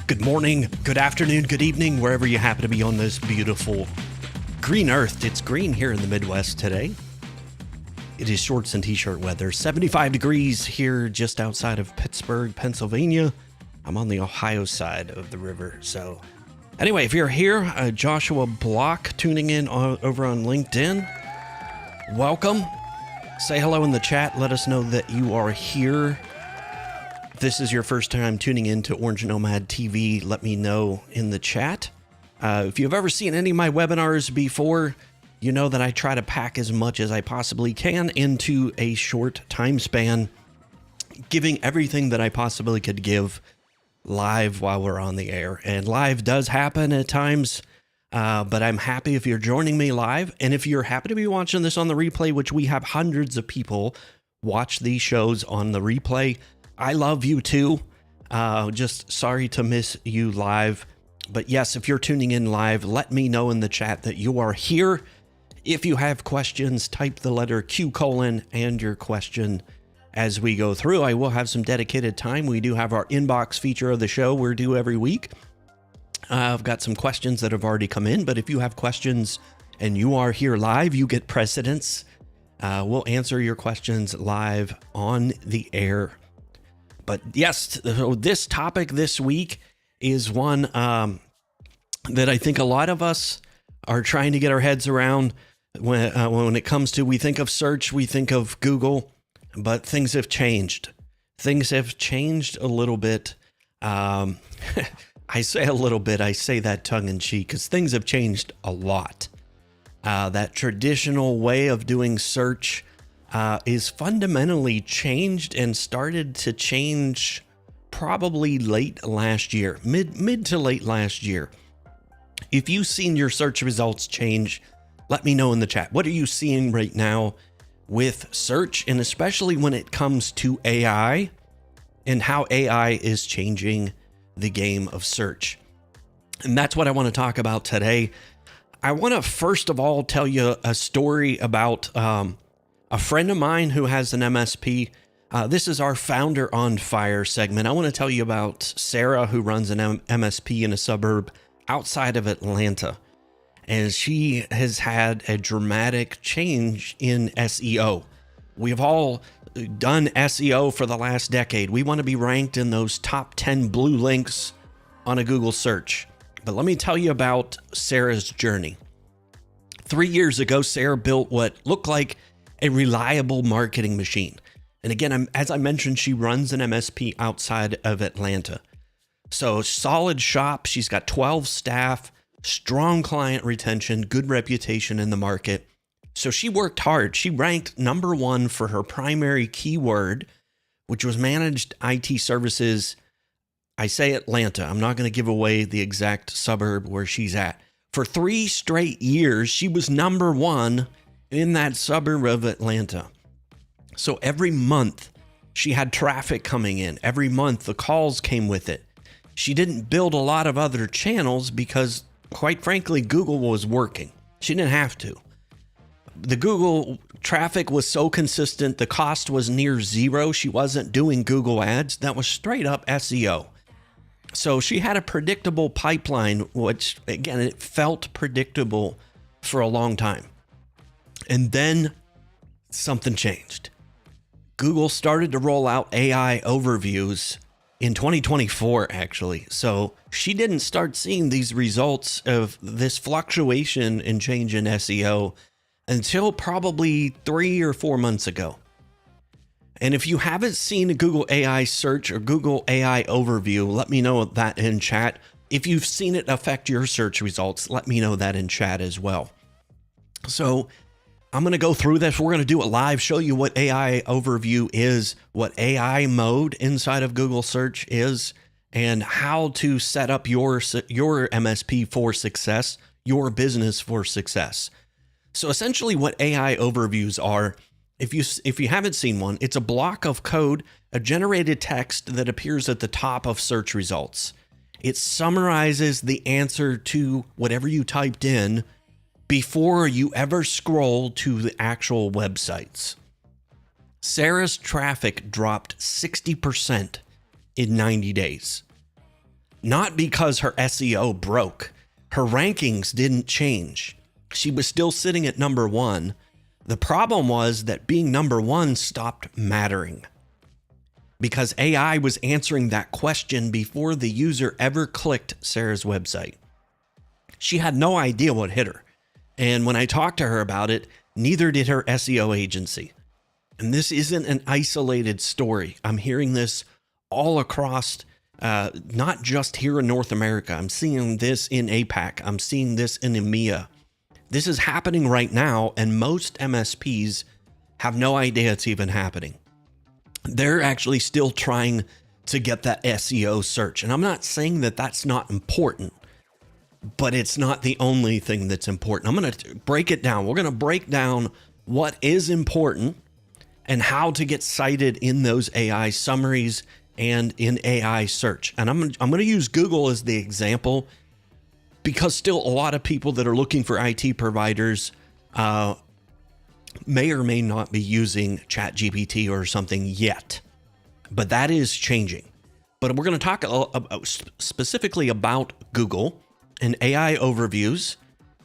Good morning, good afternoon, good evening, wherever you happen to be on this beautiful green earth. It's green here in the Midwest today. It is shorts and t-shirt weather. 75 degrees here just outside of Pittsburgh, Pennsylvania. I'm on the Ohio side of the river. So anyway, if you're here, Joshua Block tuning in over on LinkedIn, welcome. Say hello in the chat. Let us know that you are here. If this is your first time tuning in to Orange Nomad TV, let me know in the chat. If you've ever seen any of my webinars before, you know that I try to pack as much as I possibly can into a short time span, giving everything that I possibly could give live while we're on the air. And live does happen at times, but I'm happy if you're joining me live. And if you're happy to be watching this on the replay, which we have hundreds of people watch these shows on the replay, I love you too. Just sorry to miss you live. But yes, if you're tuning in live, let me know in the chat that you are here. If you have questions, type the letter Q : and your question as we go through. I will have some dedicated time. We do have our inbox feature of the show we're due every week. I've got some questions that have already come in, but if you have questions and you are here live, you get precedence. We'll answer your questions live on the air. But yes, this topic this week is one that I think a lot of us are trying to get our heads around. When it comes to, we think of search, we think of Google, but things have changed. Things have changed a little bit. I say a little bit, I say that tongue in cheek, because things have changed a lot. That traditional way of doing search is fundamentally changed and started to change probably late last year, mid to late last year. If you've seen your search results change, let me know in the chat. What are you seeing right now with search, and especially when it comes to AI and how AI is changing the game of search? And that's what I want to talk about today. I want to first of all tell you a story about a friend of mine who has an MSP. This is our Founder on Fire segment. I want to tell you about Sarah, who runs an MSP in a suburb outside of Atlanta. And she has had a dramatic change in SEO. We've all done SEO for the last decade. We want to be ranked in those top 10 blue links on a Google search. But let me tell you about Sarah's journey. 3 years ago, Sarah built what looked like a reliable marketing machine. And again, as I mentioned, she runs an MSP outside of Atlanta. So solid shop. She's got 12 staff, strong client retention, good reputation in the market. So she worked hard. She ranked number one for her primary keyword, which was managed IT services. I say Atlanta. I'm not going to give away the exact suburb where she's at. For 3 straight years, she was number one in that suburb of Atlanta. So every month she had traffic coming in. Every month the calls came with it. She didn't build a lot of other channels because, quite frankly, Google was working. She didn't have to. The Google traffic was so consistent. The cost was near zero. She wasn't doing Google ads. That was straight up SEO. So she had a predictable pipeline, which again, it felt predictable for a long time. And then something changed. Google started to roll out AI overviews in 2024, actually. So she didn't start seeing these results of this fluctuation and change in SEO until probably 3 or 4 months ago. And if you haven't seen a Google AI search or Google AI overview, let me know that in chat. If you've seen it affect your search results, let me know that in chat as well. So I'm going to go through this. We're going to do it live, show you what AI overview is, what AI mode inside of Google search is, and how to set up your MSP for success, your business for success. So essentially what AI overviews are, if you haven't seen one, it's a block of code, a generated text that appears at the top of search results. It summarizes the answer to whatever you typed in before you ever scroll to the actual websites. Sarah's traffic dropped 60% in 90 days. not because her SEO broke. Her rankings didn't change. She was still sitting at number one. The problem was that being number one stopped mattering because AI was answering that question before the user ever clicked Sarah's website. She had no idea what hit her. And when I talked to her about it, neither did her SEO agency. And this isn't an isolated story. I'm hearing this all across, not just here in North America. I'm seeing this in APAC. I'm seeing this in EMEA. This is happening right now, and most MSPs have no idea it's even happening. They're actually still trying to get that SEO search. And I'm not saying that that's not important, but it's not the only thing that's important. I'm going to break it down. We're going to break down what is important and how to get cited in those AI summaries and in AI search. And I'm going to use Google as the example because still a lot of people that are looking for IT providers may or may not be using ChatGPT or something yet, but that is changing. But we're going to talk specifically about Google and AI overviews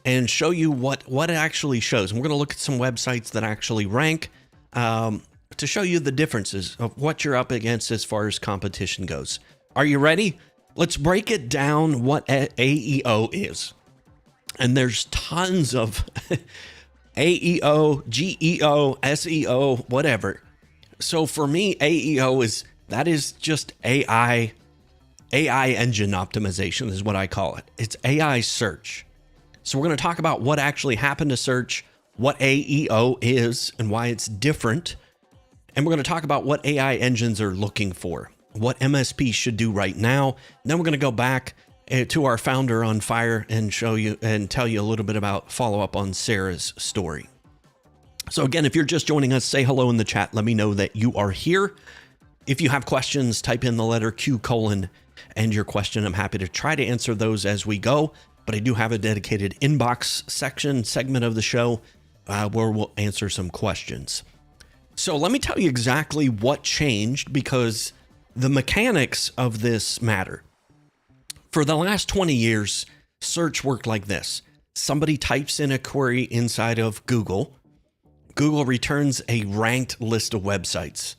and show you what it actually shows. And we're going to look at some websites that actually rank to show you the differences of what you're up against as far as competition goes. Are you ready? Let's break it down what AEO is. And there's tons of AEO, GEO, SEO, whatever. So for me, AEO is just AI engine optimization is what I call it. It's AI search. So we're going to talk about what actually happened to search, what AEO is and why it's different. And we're going to talk about what AI engines are looking for, what MSPs should do right now. And then we're going to go back to our founder on fire and show you and tell you a little bit about follow up on Sarah's story. So again, if you're just joining us, say hello in the chat. Let me know that you are here. If you have questions, type in the letter Q : and your question. I'm happy to try to answer those as we go, but I do have a dedicated inbox segment of the show where we'll answer some questions. So let me tell you exactly what changed because the mechanics of this matter. For the last 20 years, search worked like this. Somebody types in a query inside of Google. Google returns a ranked list of websites.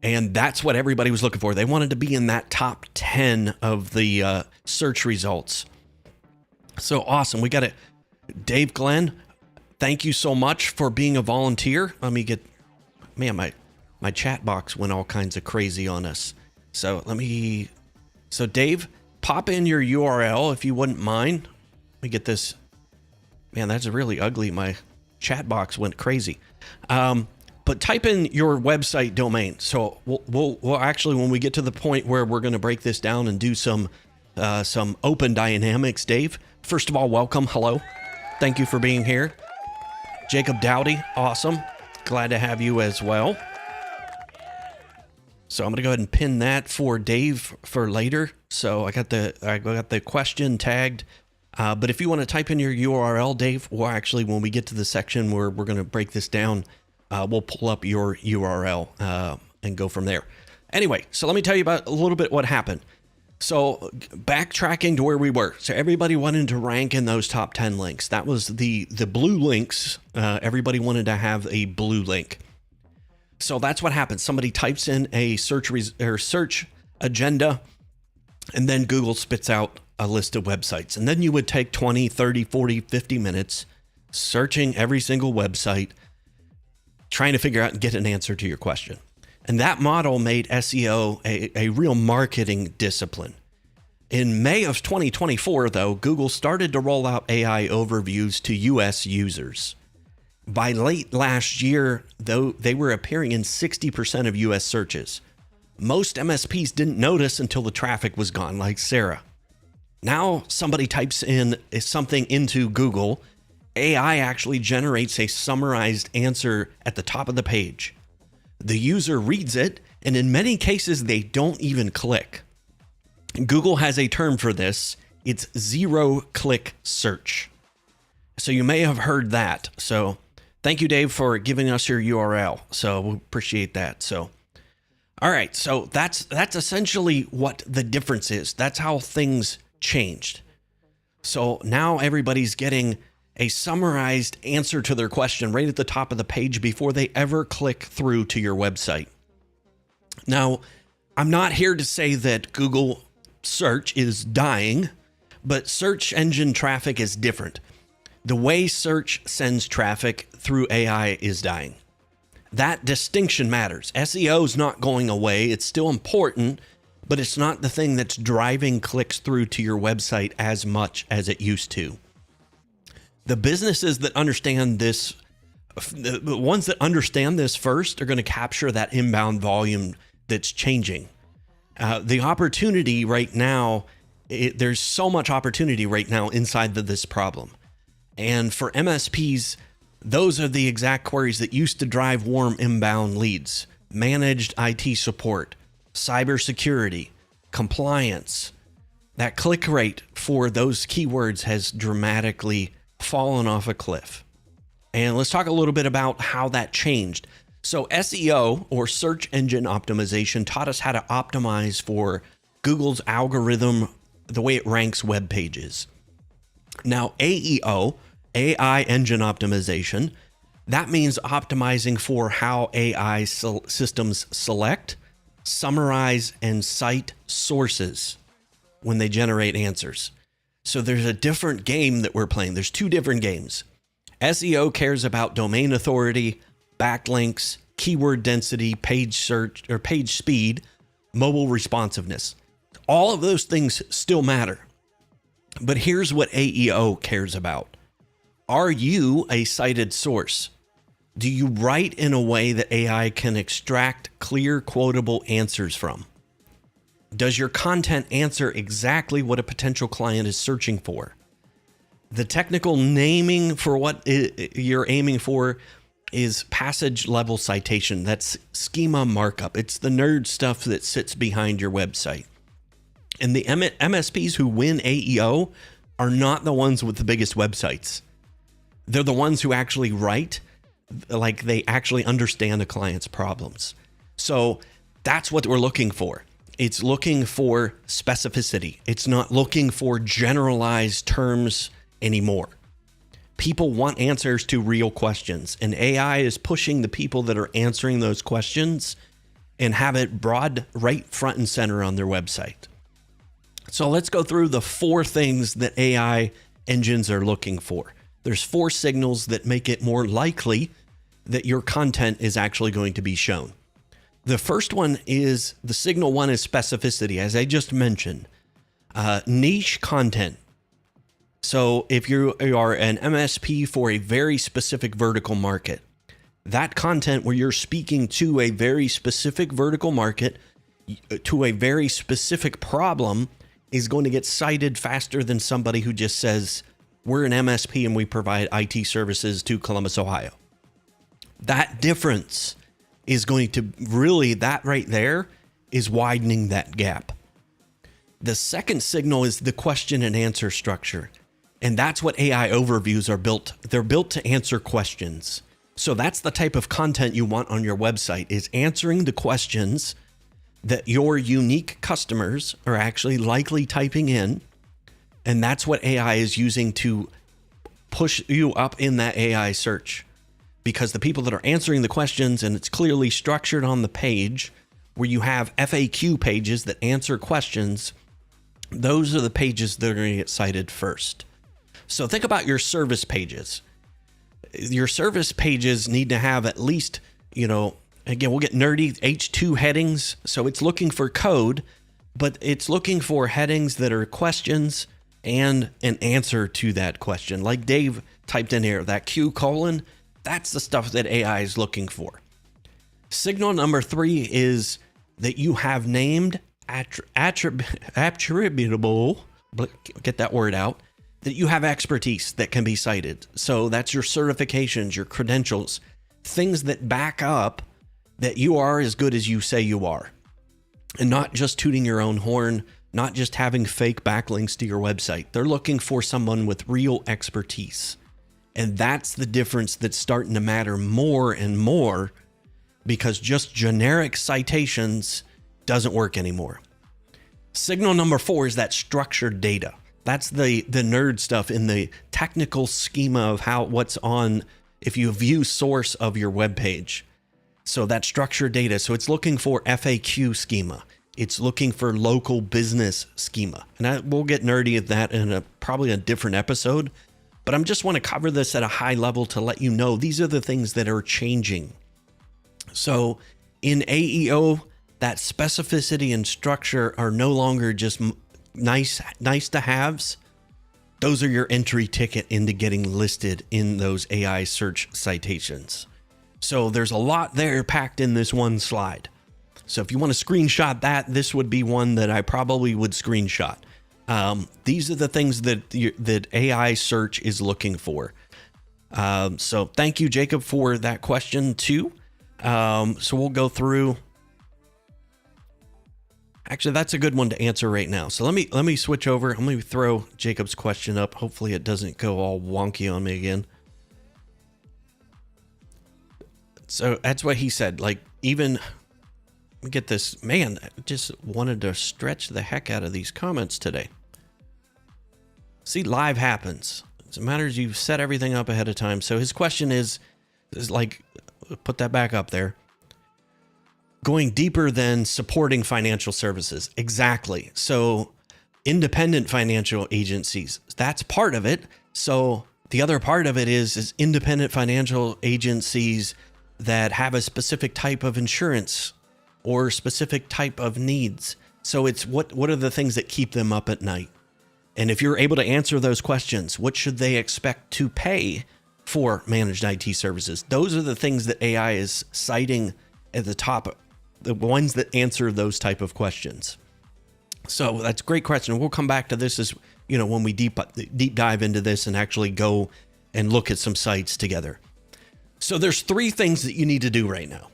And that's what everybody was looking for. They wanted to be in that top 10 of the search results. So awesome. We got it. Dave Glenn, thank you so much for being a volunteer. Let me get, man, my chat box went all kinds of crazy on us. So Dave, pop in your URL if you wouldn't mind. Let me get this. Man, that's really ugly. My chat box went crazy. But type in your website domain. So we'll actually, when we get to the point where we're going to break this down and do some open dynamics, Dave, first of all, welcome. Hello. Thank you for being here. Jacob Dowdy. Awesome. Glad to have you as well. So I'm going to go ahead and pin that for Dave for later. So I got the question tagged. But if you want to type in your URL, Dave, we'll actually, when we get to the section where we're going to break this down, we'll pull up your URL and go from there. Anyway, so let me tell you about a little bit what happened. So backtracking to where we were. So everybody wanted to rank in those top 10 links. That was the blue links. Everybody wanted to have a blue link. So that's what happens. Somebody types in a search agenda, and then Google spits out a list of websites. And then you would take 20, 30, 40, 50 minutes searching every single website, trying to figure out and get an answer to your question. And that model made SEO a real marketing discipline. In May of 2024, though, Google started to roll out AI overviews to US users. By late last year, though, they were appearing in 60% of US searches. Most MSPs didn't notice until the traffic was gone, like Sarah. Now somebody types in something into Google, AI actually generates a summarized answer at the top of the page. The user reads it, and in many cases, they don't even click. Google has a term for this. It's zero-click search. So you may have heard that. So thank you, Dave, for giving us your URL. So we appreciate that. So All right, so that's essentially what the difference is. That's how things changed. So now everybody's getting a summarized answer to their question right at the top of the page before they ever click through to your website. Now, I'm not here to say that Google search is dying, but search engine traffic is different. The way search sends traffic through AI is dying. That distinction matters. SEO is not going away. It's still important, but it's not the thing that's driving clicks through to your website as much as it used to. The businesses that understand this, the ones that understand this first, are going to capture that inbound volume that's changing. The opportunity right now, there's so much opportunity right now inside of this problem. And for MSPs, those are the exact queries that used to drive warm inbound leads: managed IT support, cybersecurity, compliance. That click rate for those keywords has dramatically fallen off a cliff. And let's talk a little bit about how that changed. So SEO, or search engine optimization, taught us how to optimize for Google's algorithm, the way it ranks web pages. Now, AEO, AI engine optimization, that means optimizing for how AI systems select, summarize, and cite sources when they generate answers. So there's a different game that we're playing. There's two different games. SEO cares about domain authority, backlinks, keyword density, page search or page speed, mobile responsiveness. All of those things still matter. But here's what AEO cares about. Are you a cited source? Do you write in a way that AI can extract clear, quotable answers from? Does your content answer exactly what a potential client is searching for? The technical naming for what you're aiming for is passage level citation. That's schema markup. It's the nerd stuff that sits behind your website. And the MSPs who win AEO are not the ones with the biggest websites. They're the ones who actually write, like they actually understand the client's problems. So that's what we're looking for. It's looking for specificity. It's not looking for generalized terms anymore. People want answers to real questions, and AI is pushing the people that are answering those questions and have it broad right front and center on their website. So let's go through the 4 things that AI engines are looking for. There's 4 signals that make it more likely that your content is actually going to be shown. The first one is, the signal 1 is specificity, as I just mentioned. Niche content. So if you are an MSP for a very specific vertical market, that content where you're speaking to a very specific vertical market, to a very specific problem, is going to get cited faster than somebody who just says, we're an MSP and we provide IT services to Columbus, Ohio. That difference is going to really, that right there is widening that gap. The second signal is the question and answer structure. And that's what AI overviews are built. They're built to answer questions. So that's the type of content you want on your website, is answering the questions that your unique customers are actually likely typing in. And that's what AI is using to push you up in that AI search. Because the people that are answering the questions, and it's clearly structured on the page where you have FAQ pages that answer questions, those are the pages that are going to get cited first. So think about your service pages. Your service pages need to have at least, again, we'll get nerdy, H2 headings. So it's looking for code, but it's looking for headings that are questions and an answer to that question. Like Dave typed in here, that Q colon, that's the stuff that AI is looking for. Signal number 3 is that you have named attributable, get that word out, that you have expertise that can be cited. So that's your certifications, your credentials, things that back up that you are as good as you say you are. And not just tooting your own horn, not just having fake backlinks to your website. They're looking for someone with real expertise. And that's the difference that's starting to matter more and more, because just generic citations doesn't work anymore. Signal number 4 is that structured data. That's the nerd stuff in the technical schema of what's on if you view source of your web page. So that structured data. So it's looking for FAQ schema. It's looking for local business schema. And we'll get nerdy at that in probably a different episode. But I just want to cover this at a high level to let you know these are the things that are changing. So in AEO, that specificity and structure are no longer just nice to haves. Those are your entry ticket into getting listed in those AI search citations. So there's a lot there packed in this one slide. So if you want to screenshot that, this would be one that I probably would screenshot. These are the things that AI search is looking for. So thank you, Jacob, for that question too. So we'll go through. Actually, that's a good one to answer right now. So let me switch over. I'm going to throw Jacob's question up. Hopefully it doesn't go all wonky on me again. So that's what he said. Like, even get this, man, I just wanted to stretch the heck out of these comments today. See, live happens. It matters you set everything up ahead of time. So his question is like, put that back up there. Going deeper than supporting financial services. Exactly. So independent financial agencies, that's part of it. So the other part of it is independent financial agencies that have a specific type of insurance or specific type of needs. So it's what are the things that keep them up at night? And if you're able to answer those questions, what should they expect to pay for managed IT services? Those are the things that AI is citing at the top, the ones that answer those type of questions. So that's a great question. We'll come back to this as, when we deep dive into this and actually go and look at some sites together. So there's 3 things that you need to do right now.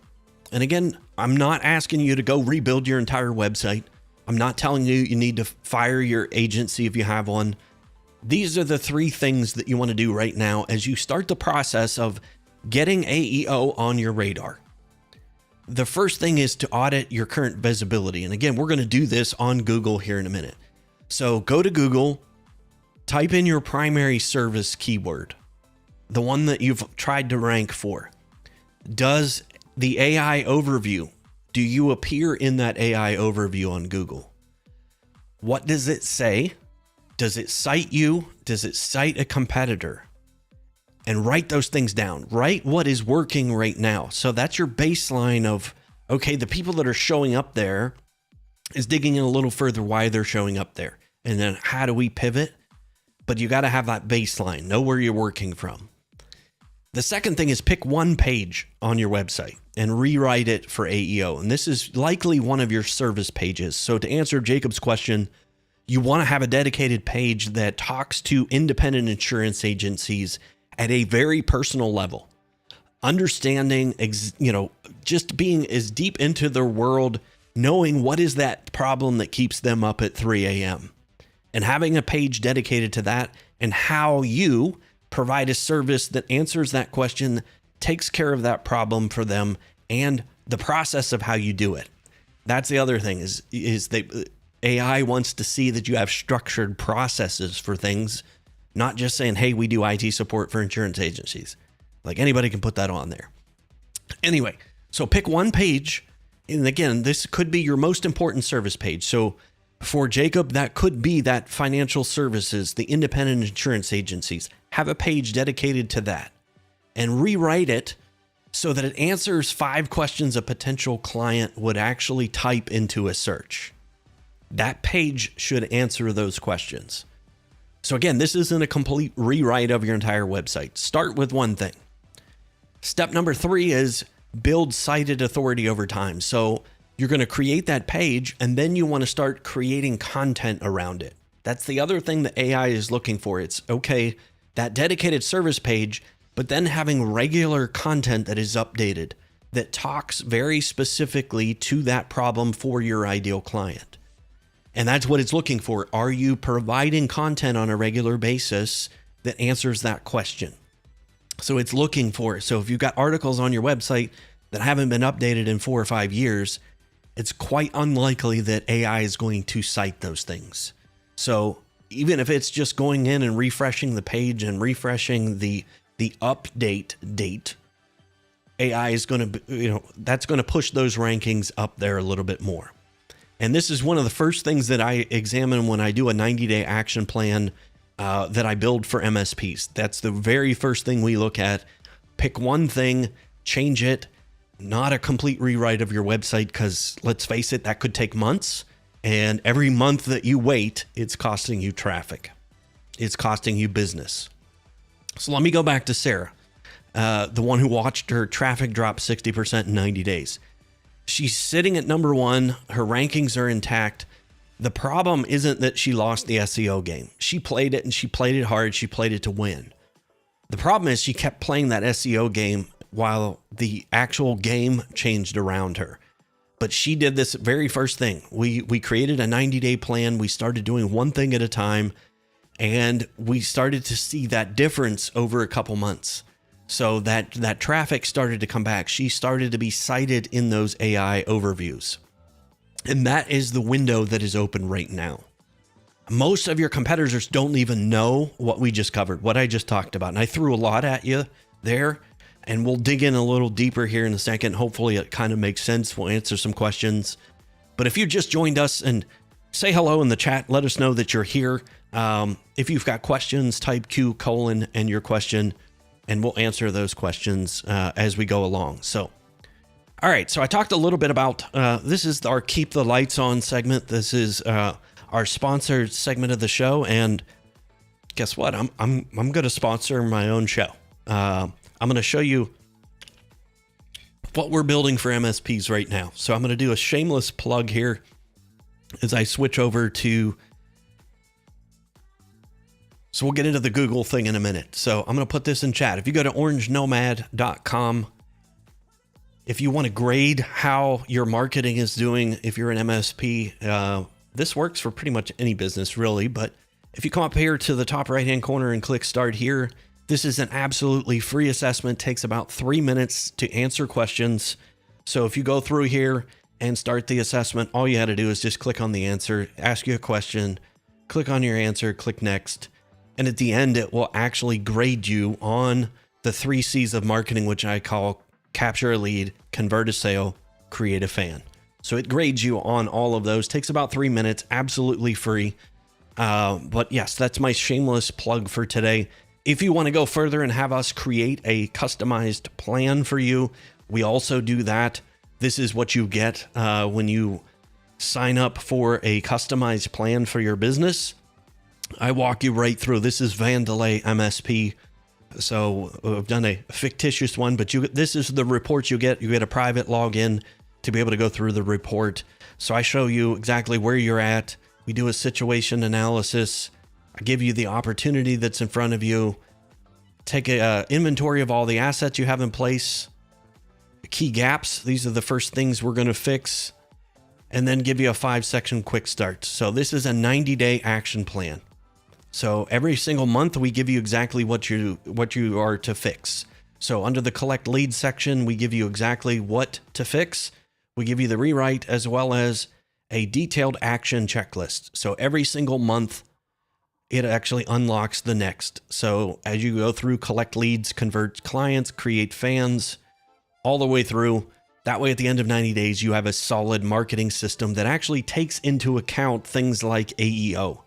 And again, I'm not asking you to go rebuild your entire website. I'm not telling you need to fire your agency if you have one. These are the 3 things that you want to do right now as you start the process of getting AEO on your radar. The first thing is to audit your current visibility. And again, we're going to do this on Google here in a minute. So go to Google, type in your primary service keyword, the one that you've tried to rank for. Does the AI overview, do you appear in that AI overview on Google? What does it say? Does it cite you? Does it cite a competitor? And write those things down. Write what is working right now. So that's your baseline of, okay, the people that are showing up there is digging in a little further why they're showing up there. And then how do we pivot? But you got to have that baseline, know where you're working from. The second thing is pick one page on your website and rewrite it for AEO. And this is likely one of your service pages. So to answer Jacob's question, you want to have a dedicated page that talks to independent insurance agencies at a very personal level. Understanding, just being as deep into their world, knowing what is that problem that keeps them up at 3 a.m. and having a page dedicated to that and how you provide a service that answers that question, takes care of that problem for them, and the process of how you do it. That's the other thing is AI wants to see that you have structured processes for things, not just saying, hey, we do IT support for insurance agencies. Like anybody can put that on there. Anyway, so pick one page. And again, this could be your most important service page. So for Jacob, that could be that financial services, the independent insurance agencies. Have a page dedicated to that and rewrite it so that it answers 5 questions a potential client would actually type into a search. That page should answer those questions. So again, this isn't a complete rewrite of your entire website. Start with one thing. Step number 3 is build cited authority over time. So you're going to create that page and then you want to start creating content around it. That's the other thing that AI is looking for. It's okay, that dedicated service page, but then having regular content that is updated that talks very specifically to that problem for your ideal client. And that's what it's looking for. Are you providing content on a regular basis that answers that question? So it's looking for, so if you've got articles on your website that haven't been updated in 4 or 5 years, it's quite unlikely that AI is going to cite those things. So even if it's just going in and refreshing the page and refreshing the update date, AI is going to, that's going to push those rankings up there a little bit more. And this is one of the first things that I examine when I do a 90-day action plan that I build for MSPs. That's the very first thing we look at. Pick one thing, change it, not a complete rewrite of your website, because let's face it, that could take months. And every month that you wait, it's costing you traffic. It's costing you business. So let me go back to Sarah, the one who watched her traffic drop 60% in 90 days. She's sitting at number 1. Her rankings are intact. The problem isn't that she lost the SEO game. She played it, and she played it hard. She played it to win. The problem is she kept playing that SEO game while the actual game changed around her. But she did this very first thing. We created a 90-day plan. We started doing one thing at a time, and we started to see that difference over a couple months. So that traffic started to come back. She started to be cited in those AI overviews. And that is the window that is open right now. Most of your competitors don't even know what we just covered, what I just talked about. And I threw a lot at you there, and we'll dig in a little deeper here in a second. Hopefully it kind of makes sense. We'll answer some questions. But if you just joined us, and say hello in the chat, let us know that you're here. If you've got questions, type Q: and your question, and we'll answer those questions as we go along. So, all right. So I talked a little bit about, this is our Keep the Lights On segment. This is our sponsored segment of the show. And guess what? I'm going to sponsor my own show. I'm going to show you what we're building for MSPs right now. So I'm going to do a shameless plug here as I switch over to, so we'll get into the Google thing in a minute. So I'm going to put this in chat. If you go to orangenomad.com, if you want to grade how your marketing is doing, if you're an MSP, this works for pretty much any business really. But if you come up here to the top right-hand corner and click Start Here, this is an absolutely free assessment. Takes about 3 minutes to answer questions. So if you go through here and start the assessment, all you had to do is just click on the answer, ask you a question, click on your answer, click Next. And at the end, it will actually grade you on the 3 C's of marketing, which I call capture a lead, convert a sale, create a fan. So it grades you on all of those. Takes about 3 minutes, absolutely free. But yes, that's my shameless plug for today. If you want to go further and have us create a customized plan for you, we also do that. This is what you get when you sign up for a customized plan for your business. I walk you right through. This is Vandelay MSP. So I've done a fictitious one, but this is the report you get. You get a private login to be able to go through the report. So I show you exactly where you're at. We do a situation analysis. I give you the opportunity that's in front of you. Take an inventory of all the assets you have in place. Key gaps. These are the first things we're going to fix. And then give you a 5-section quick start. So this is a 90-day action plan. So every single month we give you exactly what you are to fix. So under the collect leads section, we give you exactly what to fix. We give you the rewrite as well as a detailed action checklist. So every single month it actually unlocks the next. So as you go through collect leads, convert clients, create fans, all the way through, that way at the end of 90 days, you have a solid marketing system that actually takes into account things like AEO.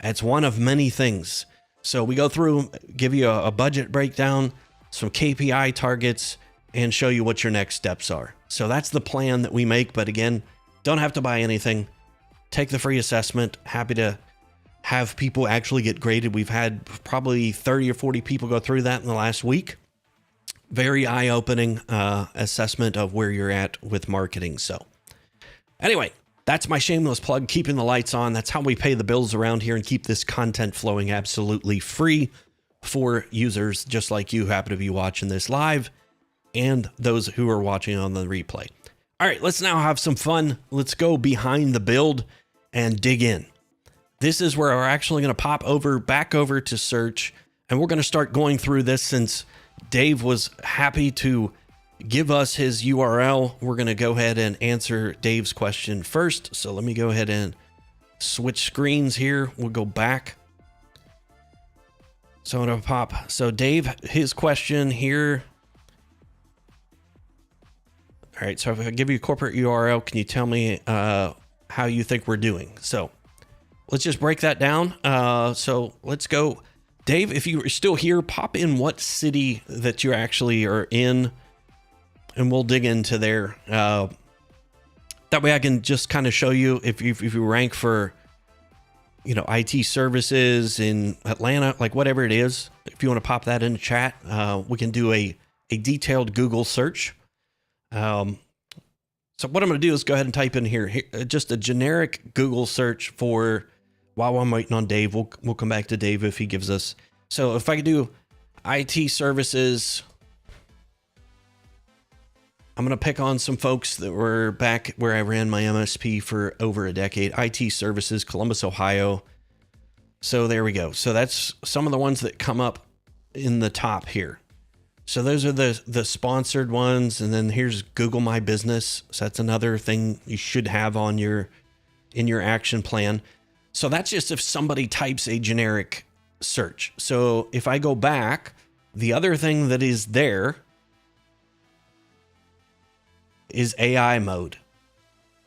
It's one of many things. So we go through, give you a budget breakdown, some KPI targets, and show you what your next steps are. So that's the plan that we make. But again, don't have to buy anything. Take the free assessment. Happy to have people actually get graded. We've had probably 30 or 40 people go through that in the last week. Very eye-opening assessment of where you're at with marketing. So anyway, that's my shameless plug, keeping the lights on. That's how we pay the bills around here and keep this content flowing absolutely free for users just like you happen to be watching this live and those who are watching on the replay. All right, let's now have some fun. Let's go behind the build and dig in. This is where we're actually going to pop back over to search, and we're going to start going through this since Dave was happy to give us his URL. We're going to go ahead and answer Dave's question first. So let me go ahead and switch screens here. We'll go back. So I'm going to pop. So Dave, his question here. All right. So if I give you a corporate URL, can you tell me how you think we're doing? So let's just break that down. So let's go. Dave, if you're still here, pop in what city that you actually are in, and we'll dig into there. That way I can just kind of show you if you rank for, IT services in Atlanta, like whatever it is. If you want to pop that in the chat, we can do a detailed Google search. So what I'm going to do is go ahead and type in here just a generic Google search for, while I'm waiting on Dave, we'll come back to Dave if he gives us. So if I could do IT services, I'm going to pick on some folks that were back where I ran my MSP for over a decade. IT services, Columbus, Ohio. So there we go. So that's some of the ones that come up in the top here. So those are the sponsored ones. And then here's Google My Business. So that's another thing you should have on in your action plan. So that's just if somebody types a generic search. So if I go back, the other thing that is there is AI mode.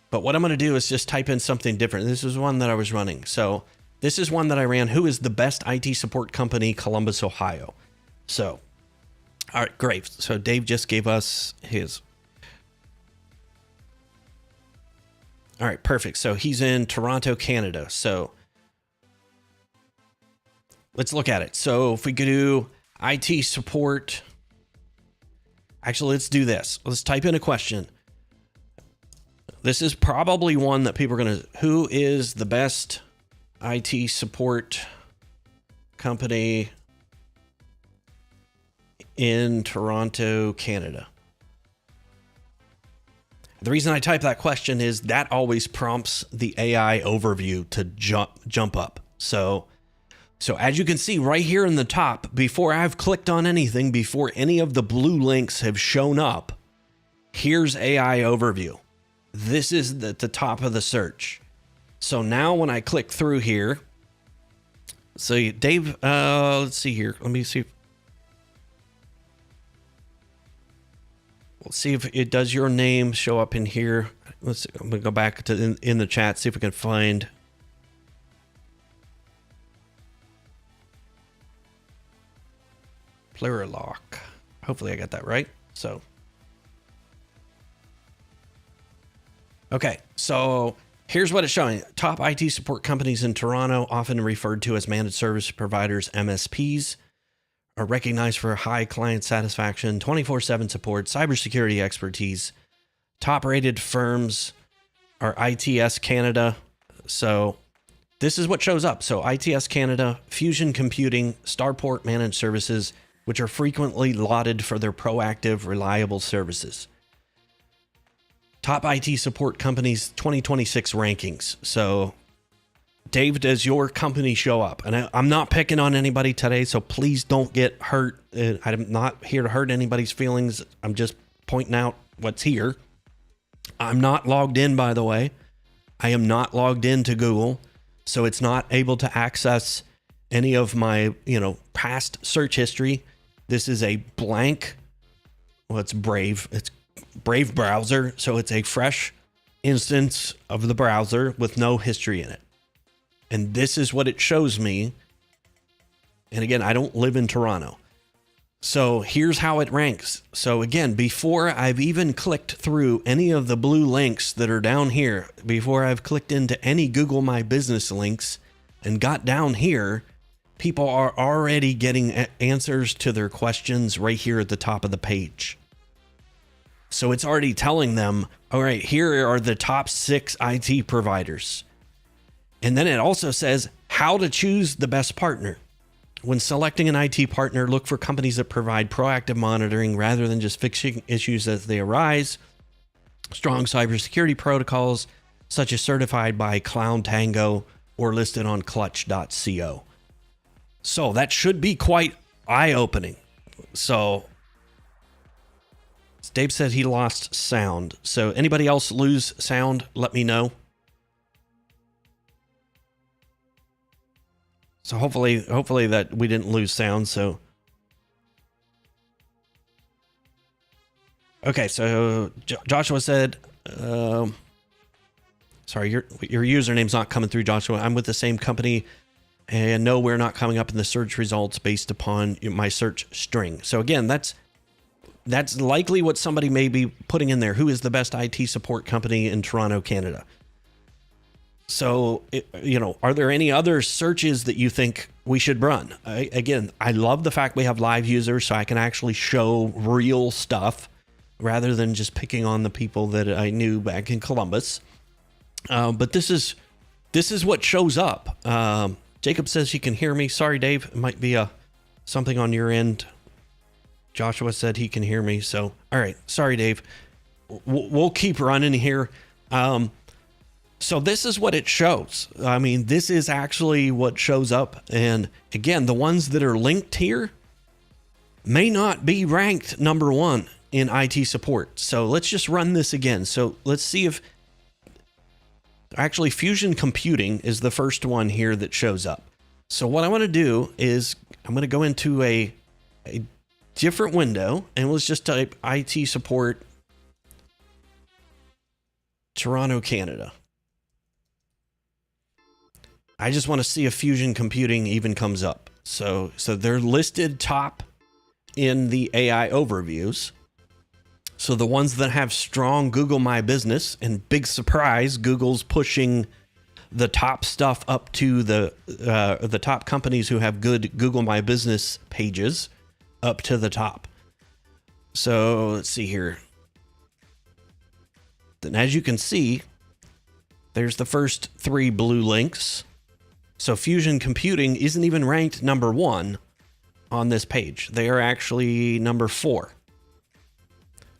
But what I'm going to do is just type in something different. This is one that I was running. So this is one that I ran. Who is the best IT support company, Columbus, Ohio? So, all right, great. So Dave just gave us his. All right, perfect. So he's in Toronto, Canada. So let's look at it. So if we could do IT support, actually, let's do this. Let's type in a question. This is probably one that people are going to, who is the best IT support company in Toronto, Canada? The reason I type that question is that always prompts the AI overview to jump up. So as you can see right here in the top, before I've clicked on anything, before any of the blue links have shown up, here's AI overview. This is at the top of the search. So now when I click through here, so Dave, let's see here. Let me see. We'll see if it does your name show up in here. Let's see. I'm gonna go back to in the chat, see if we can find. Plurilock. Hopefully I got that right. So, okay. So here's what it's showing. Top IT support companies in Toronto, often referred to as managed service providers, MSPs, are recognized for high client satisfaction, 24/7 support, cybersecurity expertise. Top rated firms are ITS Canada. So this is what shows up. So ITS Canada, Fusion Computing, Starport Managed Services, which are frequently lauded for their proactive, reliable services. Top IT support companies 2026 rankings. So Dave, does your company show up? And I'm not picking on anybody today, so please don't get hurt. I'm not here to hurt anybody's feelings. I'm just pointing out what's here. I'm not logged in, by the way. I am not logged into Google, so it's not able to access any of my, past search history. This is a blank, well, it's Brave. It's Brave browser, so it's a fresh instance of the browser with no history in it. And this is what it shows me. And again, I don't live in Toronto. So here's how it ranks. So again, before I've even clicked through any of the blue links that are down here, before I've clicked into any Google My Business links and got down here, people are already getting answers to their questions right here at the top of the page. So it's already telling them, all right, here are the top 6 IT providers. And then it also says how to choose the best partner. When selecting an IT partner, look for companies that provide proactive monitoring rather than just fixing issues as they arise. Strong cybersecurity protocols, such as certified by Cloud Tango or listed on clutch.co. So that should be quite eye-opening. So Dave said he lost sound. So anybody else lose sound, let me know. So hopefully that we didn't lose sound. So okay, so Joshua said, sorry, your username's not coming through, Joshua. I'm with the same company, and no, we're not coming up in the search results based upon my search string. So again, that's likely what somebody may be putting in there. Who is the best IT support company in Toronto, Canada? So, are there any other searches that you think we should run? I love the fact we have live users, so I can actually show real stuff rather than just picking on the people that I knew back in Columbus. But this is what shows up. Jacob says he can hear me. Sorry, Dave. It might be something on your end. Joshua said he can hear me. So, all right. Sorry, Dave. We'll keep running here. So this is what it shows. I mean, this is actually what shows up. And again, the ones that are linked here may not be ranked number one in IT support. So let's just run this again. So let's see if actually Fusion Computing is the first one here that shows up. So what I want to do is I'm going to go into a different window and let's just type IT support Toronto, Canada. I just want to see if Fusion Computing even comes up. So they're listed top in the AI overviews. So the ones that have strong Google My Business, and big surprise, Google's pushing the top stuff up to the top companies who have good Google My Business pages up to the top. So let's see here. Then as you can see, there's the first 3 blue links. So Fusion Computing isn't even ranked number 1 on this page. They are actually number 4.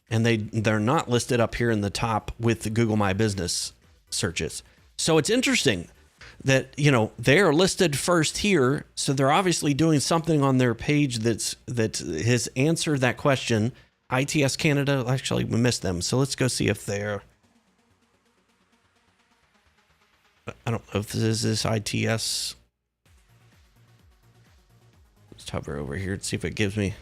And they're not listed up here in the top with the Google My Business searches. So it's interesting that, they're listed first here. So they're obviously doing something on their page that has answered that question. ITS Canada, actually we missed them. So let's go see if they're, I don't know if this is ITS. Let's hover over here and see if it gives me.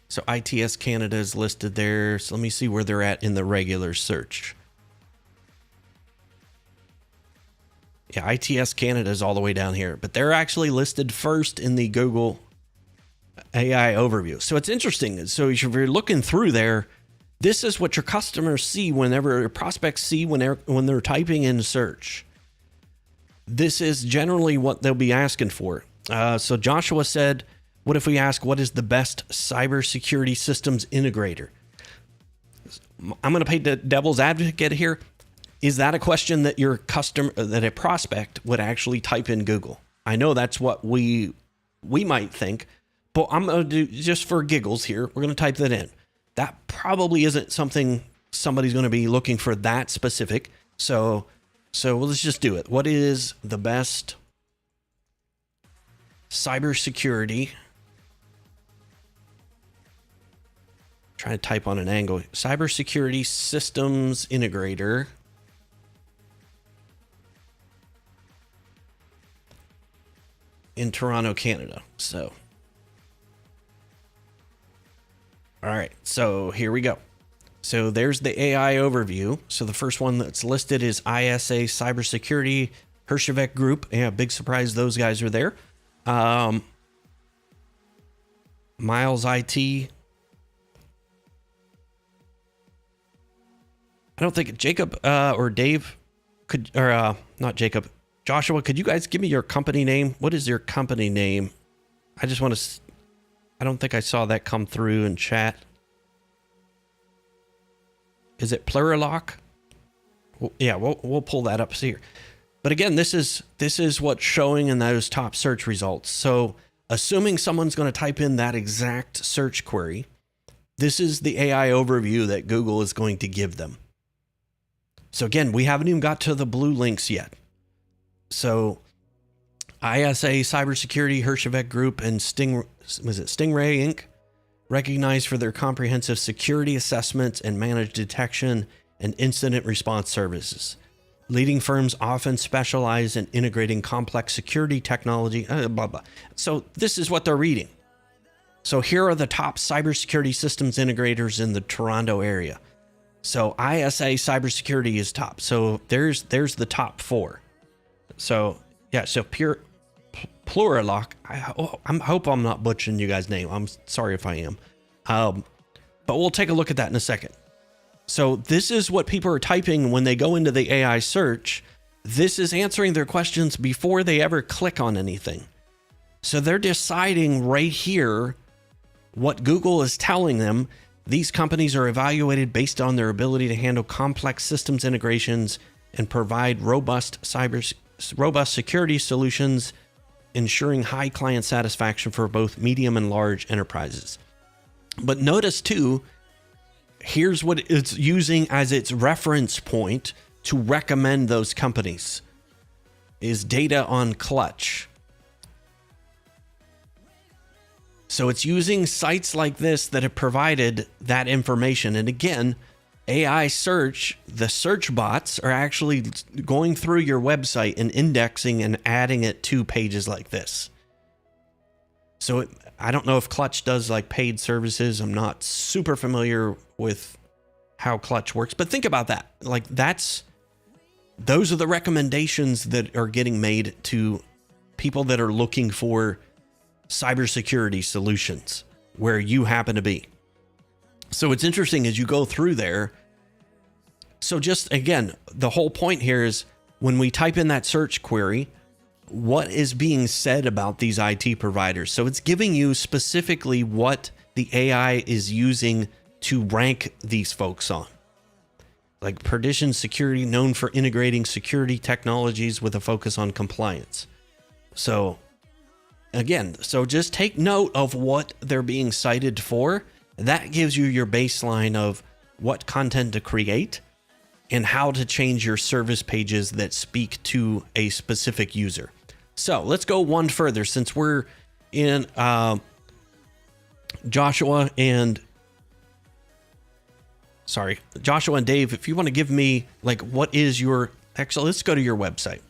So ITS Canada is listed there. So let me see where they're at in the regular search. Yeah, ITS Canada is all the way down here, but they're actually listed first in the Google AI overview. So it's interesting. So if you're looking through there, this is what your customers see whenever your prospects see when they're typing in search. This is generally what they'll be asking for. So Joshua said, what if we ask, what is the best cybersecurity systems integrator? I'm going to play the devil's advocate here. Is that a question that your customer, that a prospect would actually type in Google? I know that's what we might think, but I'm going to do, just for giggles here, we're going to type that in. That probably isn't something somebody's going to be looking for that specific. So let's just do it. What is the best cybersecurity? Trying to type on an angle. Cybersecurity systems integrator. In Toronto, Canada. So, all right. So here we go. So there's the AI overview. So the first one that's listed is ISA Cybersecurity, Hirschevek Group. Yeah, big surprise those guys are there. Miles IT. I don't think Jacob or Dave could, or not Jacob, Joshua, could you guys give me your company name? What is your company name? I just want to, I don't think I saw that come through in chat. Is it Plurilock? Well, yeah, we'll pull that up here. But again, this is what's showing in those top search results. So assuming someone's going to type in that exact search query, this is the AI overview that Google is going to give them. So again, we haven't even got to the blue links yet. So ISA Cybersecurity, Hirschevek Group, and Stingray Inc. recognized for their comprehensive security assessments and managed detection and incident response services. Leading firms often specialize in integrating complex security technology, blah, blah. So this is what they're reading. So here are the top cybersecurity systems integrators in the Toronto area. So ISA cybersecurity is top. So there's the top 4. So yeah, so Plurilock. I hope I'm not butchering you guys' name. I'm sorry if I am. But we'll take a look at that in a second. So this is what people are typing when they go into the AI search. This is answering their questions before they ever click on anything. So they're deciding right here what Google is telling them. These companies are evaluated based on their ability to handle complex systems integrations and provide robust security solutions, ensuring high client satisfaction for both medium and large enterprises. But notice too, here's what it's using as its reference point to recommend those companies is data on Clutch. So it's using sites like this that have provided that information. And again, AI search, the search bots are actually going through your website and indexing and adding it to pages like this. So I don't know if Clutch does like paid services. I'm not super familiar with how Clutch works, but think about that. Like those are the recommendations that are getting made to people that are looking for cybersecurity solutions where you happen to be. So it's interesting as you go through there. So just again, the whole point here is when we type in that search query, what is being said about these IT providers? So it's giving you specifically what the AI is using to rank these folks on. Like Perdition Security, known for integrating security technologies with a focus on compliance. So again, so just take note of what they're being cited for. That gives you your baseline of what content to create and how to change your service pages that speak to a specific user. So let's go one further since we're in Joshua and Dave, if you want to give me like what is your, actually let's go to your website.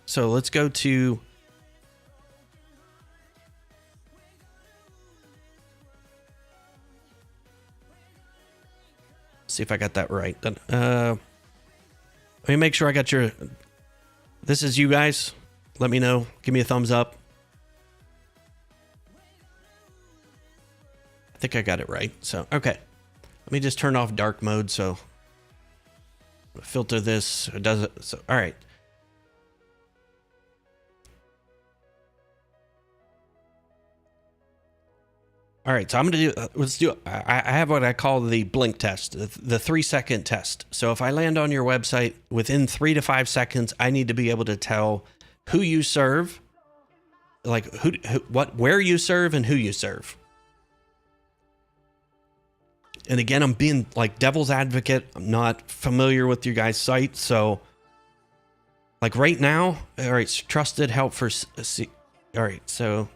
So let's go to see if I got that right. Let me make sure I got your, this is you guys. Let me know. Give me a thumbs up. I think I got it right. So, okay. Let me just turn off dark mode. So filter this. It does it. So, all right. All right, so I'm going to do, let's do, I have what I call the blink test, the 3-second test. So if I land on your website within 3 to 5 seconds, I need to be able to tell who you serve, like where you serve and who you serve. And again, I'm being like devil's advocate. I'm not familiar with your guys' site. So like right now, all right, trusted help for, all right, so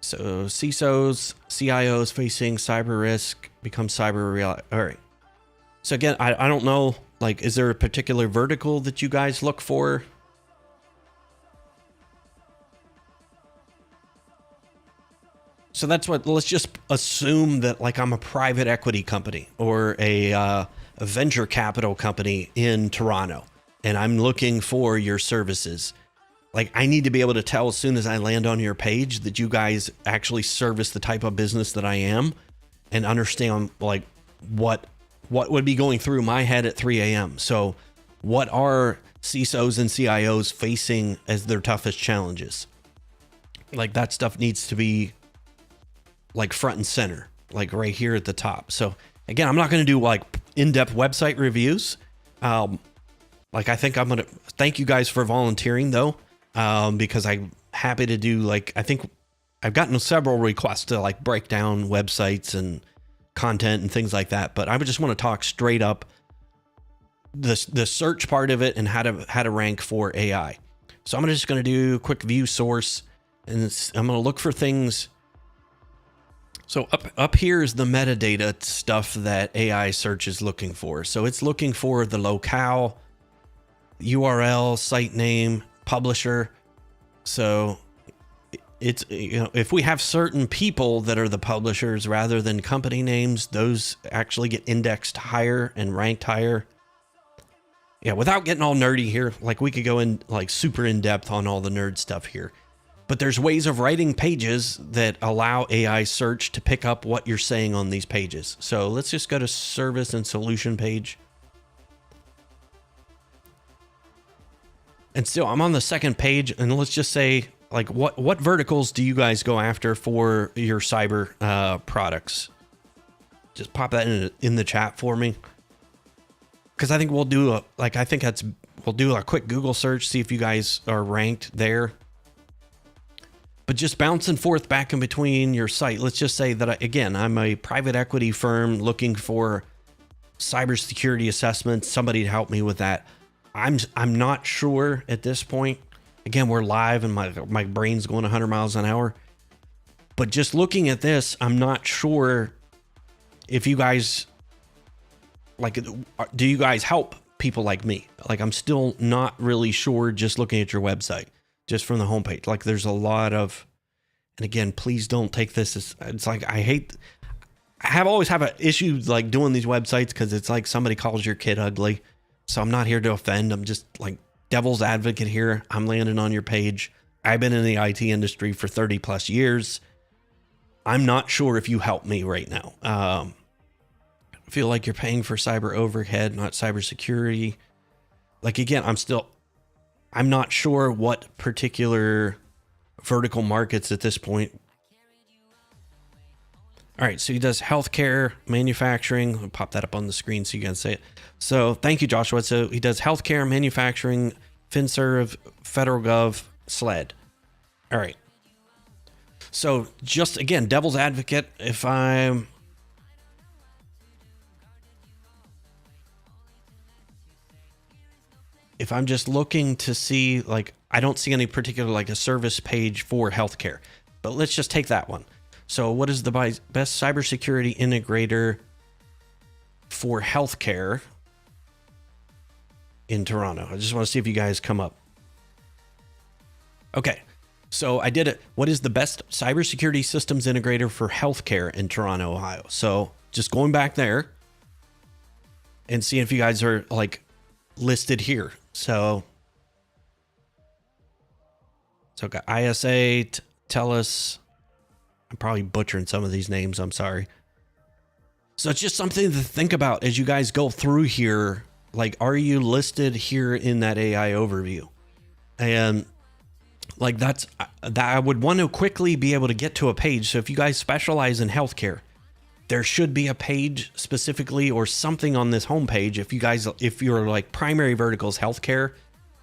CISOs, CIOs facing cyber risk become cyber real. All right. So again, I don't know, like, is there a particular vertical that you guys look for? So that's what, let's just assume that like I'm a private equity company or a venture capital company in Toronto, and I'm looking for your services. Like I need to be able to tell as soon as I land on your page that you guys actually service the type of business that I am and understand like what would be going through my head at 3 a.m. So what are CISOs and CIOs facing as their toughest challenges? Like that stuff needs to be like front and center, like right here at the top. So again, I'm not going to do like in-depth website reviews. Like I think I'm going to thank you guys for volunteering though. Because I'm happy to do like, I think I've gotten several requests to like break down websites and content and things like that. But I would just want to talk straight up the search part of it and how to rank for AI. So I'm just going to do quick view source. And I'm going to look for things. So up here is the metadata stuff that AI search is looking for. So it's looking for the locale, URL, site name, publisher. So it's, you know, if we have certain people that are the publishers rather than company names, those actually get indexed higher and ranked higher. Yeah, without getting all nerdy here, like we could go in like super in depth on all the nerd stuff here. But there's ways of writing pages that allow AI search to pick up what you're saying on these pages. So let's just go to service and solution page. And still, I'm on the second page, and let's just say, like, what verticals do you guys go after for your cyber products? Just pop that in the chat for me. Because I think we'll do we'll do a quick Google search, see if you guys are ranked there. But just bouncing forth back in between your site. Let's just say that, again, I'm a private equity firm looking for cybersecurity assessments, somebody to help me with that. I'm not sure at this point. Again, we're live and my brain's going 100 miles an hour. But just looking at this, I'm not sure if you guys, like, do you guys help people like me? Like, I'm still not really sure just looking at your website. Just from the homepage. Like, there's a lot of, and again, please don't take this as, it's like, I always have an issue like doing these websites because it's like somebody calls your kid ugly. So I'm not here to offend. I'm just like devil's advocate here. I'm landing on your page. I've been in the IT industry for 30 plus years. I'm not sure if you help me right now. I feel like you're paying for cyber overhead, not cybersecurity. Like, again, I'm not sure what particular vertical markets at this point. All right, so he does healthcare, manufacturing. I'll pop that up on the screen so you guys see it. So thank you, Joshua. So he does healthcare, manufacturing, FinServ, federal gov, SLED. All right. So just, again, devil's advocate, if I'm just looking to see, like, I don't see any particular, like, a service page for healthcare, but let's just take that one. So what is the best cybersecurity integrator for healthcare in Toronto? I just want to see if you guys come up. Okay. So I did it. What is the best cybersecurity systems integrator for healthcare in Toronto, Ohio? So just going back there and seeing if you guys are, like, listed here. So got ISA, TELUS. I'm probably butchering some of these names. I'm sorry. So it's just something to think about as you guys go through here. Like, are you listed here in that AI overview? And like, that I would want to quickly be able to get to a page. So if you guys specialize in healthcare, there should be a page specifically or something on this homepage. If you're like primary verticals healthcare,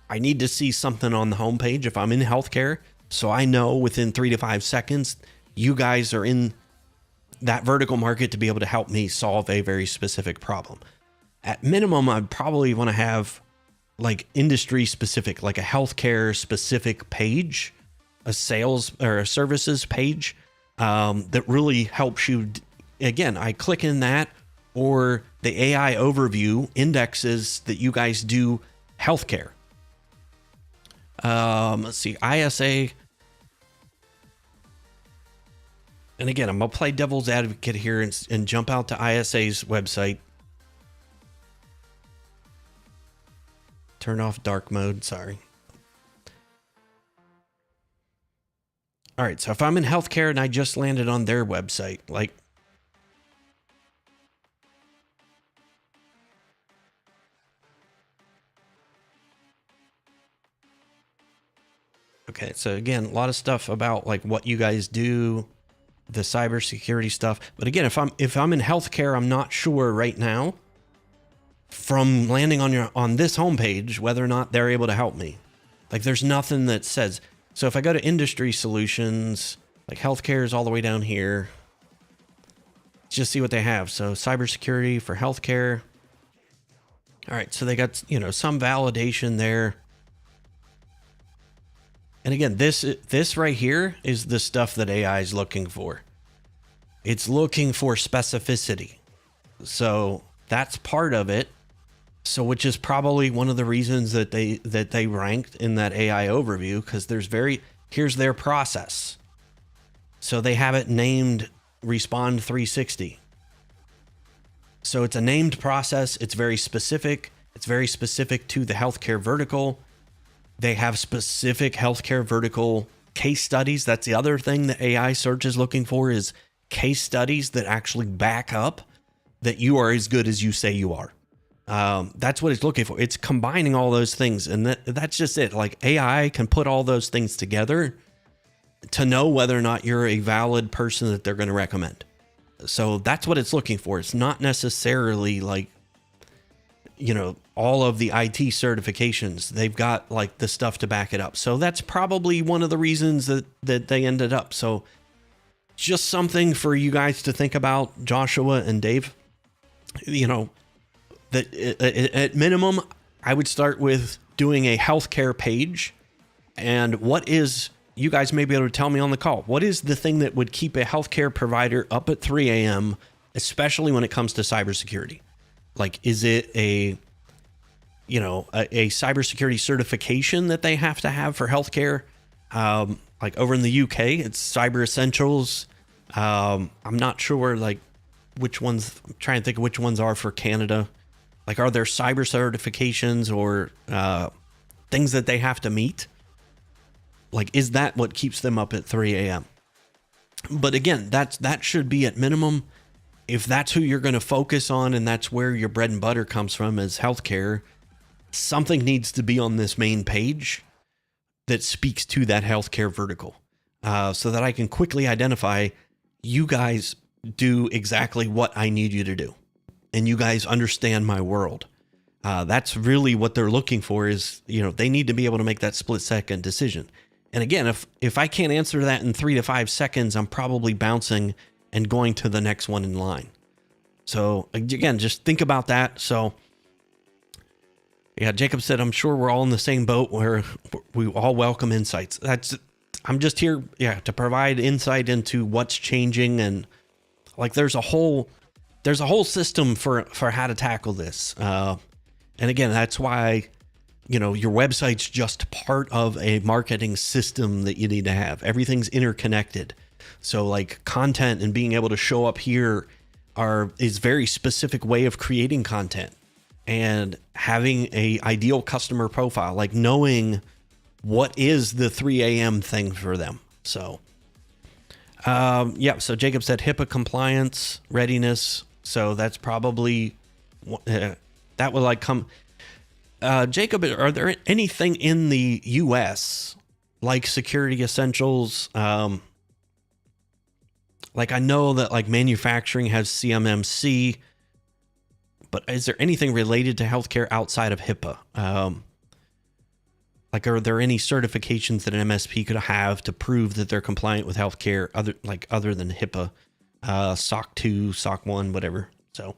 I need to see something on the homepage if I'm in healthcare, so I know within 3 to 5 seconds you guys are in that vertical market to be able to help me solve a very specific problem. At minimum, I'd probably want to have like industry specific, like a healthcare specific page, a sales or a services page that really helps you. Again, I click in that, or the AI overview indexes that you guys do healthcare. Let's see, ISA. And again, I'm going to play devil's advocate here and jump out to ISA's website. Turn off dark mode, sorry. All right, so if I'm in healthcare and I just landed on their website, like, okay, so again, a lot of stuff about like what you guys do, the cybersecurity stuff. But again, if I'm in healthcare, I'm not sure right now from landing on this homepage whether or not they're able to help me. Like, there's nothing that says. So if I go to industry solutions, like healthcare is all the way down here. Let's just see what they have. So cybersecurity for healthcare. All right, so they got, some validation there. And again, this right here is the stuff that AI is looking for. It's looking for specificity. So that's part of it. So which is probably one of the reasons that they ranked in that AI overview, because here's their process. So they have it named Respond 360. So it's a named process. It's very specific. It's very specific to the healthcare vertical. They have specific healthcare vertical case studies. That's the other thing that AI search is looking for, is case studies that actually back up that you are as good as you say you are. That's what it's looking for. It's combining all those things. And that's just it. Like, AI can put all those things together to know whether or not you're a valid person that they're going to recommend. So that's what it's looking for. It's not necessarily like, all of the IT certifications. They've got like the stuff to back it up. So that's probably one of the reasons that they ended up. So just something for you guys to think about, Joshua and Dave. That at minimum, I would start with doing a healthcare page. And you guys may be able to tell me on the call, what is the thing that would keep a healthcare provider up at 3 a.m., especially when it comes to cybersecurity? Like, is it a cybersecurity certification that they have to have for healthcare? Like over in the UK, it's Cyber Essentials. I'm not sure like which ones. I'm trying to think of which ones are for Canada. Like, are there cyber certifications or things that they have to meet? Like, is that what keeps them up at 3 a.m.? But again, that should be at minimum. If that's who you're going to focus on and that's where your bread and butter comes from is healthcare, something needs to be on this main page that speaks to that healthcare vertical, so that I can quickly identify you guys do exactly what I need you to do. And you guys understand my world. That's really what they're looking for is, they need to be able to make that split second decision. And again, if I can't answer that in 3 to 5 seconds, I'm probably bouncing and going to the next one in line. So again, just think about that. So yeah, Jacob said, I'm sure we're all in the same boat where we all welcome insights. I'm just here, to provide insight into what's changing. And like, there's a whole system for how to tackle this. And again, that's why, your website's just part of a marketing system that you need to have. Everything's interconnected. So like, content and being able to show up here is very specific way of creating content and having a ideal customer profile, like knowing what is the 3 a.m. thing for them. So, so Jacob said HIPAA compliance, readiness. So that's probably, that would like come. Jacob, are there anything in the US like security essentials? Like, I know that like manufacturing has CMMC, but is there anything related to healthcare outside of HIPAA? Like, are there any certifications that an MSP could have to prove that they're compliant with healthcare other than HIPAA, SOC 2, SOC 1, whatever? So,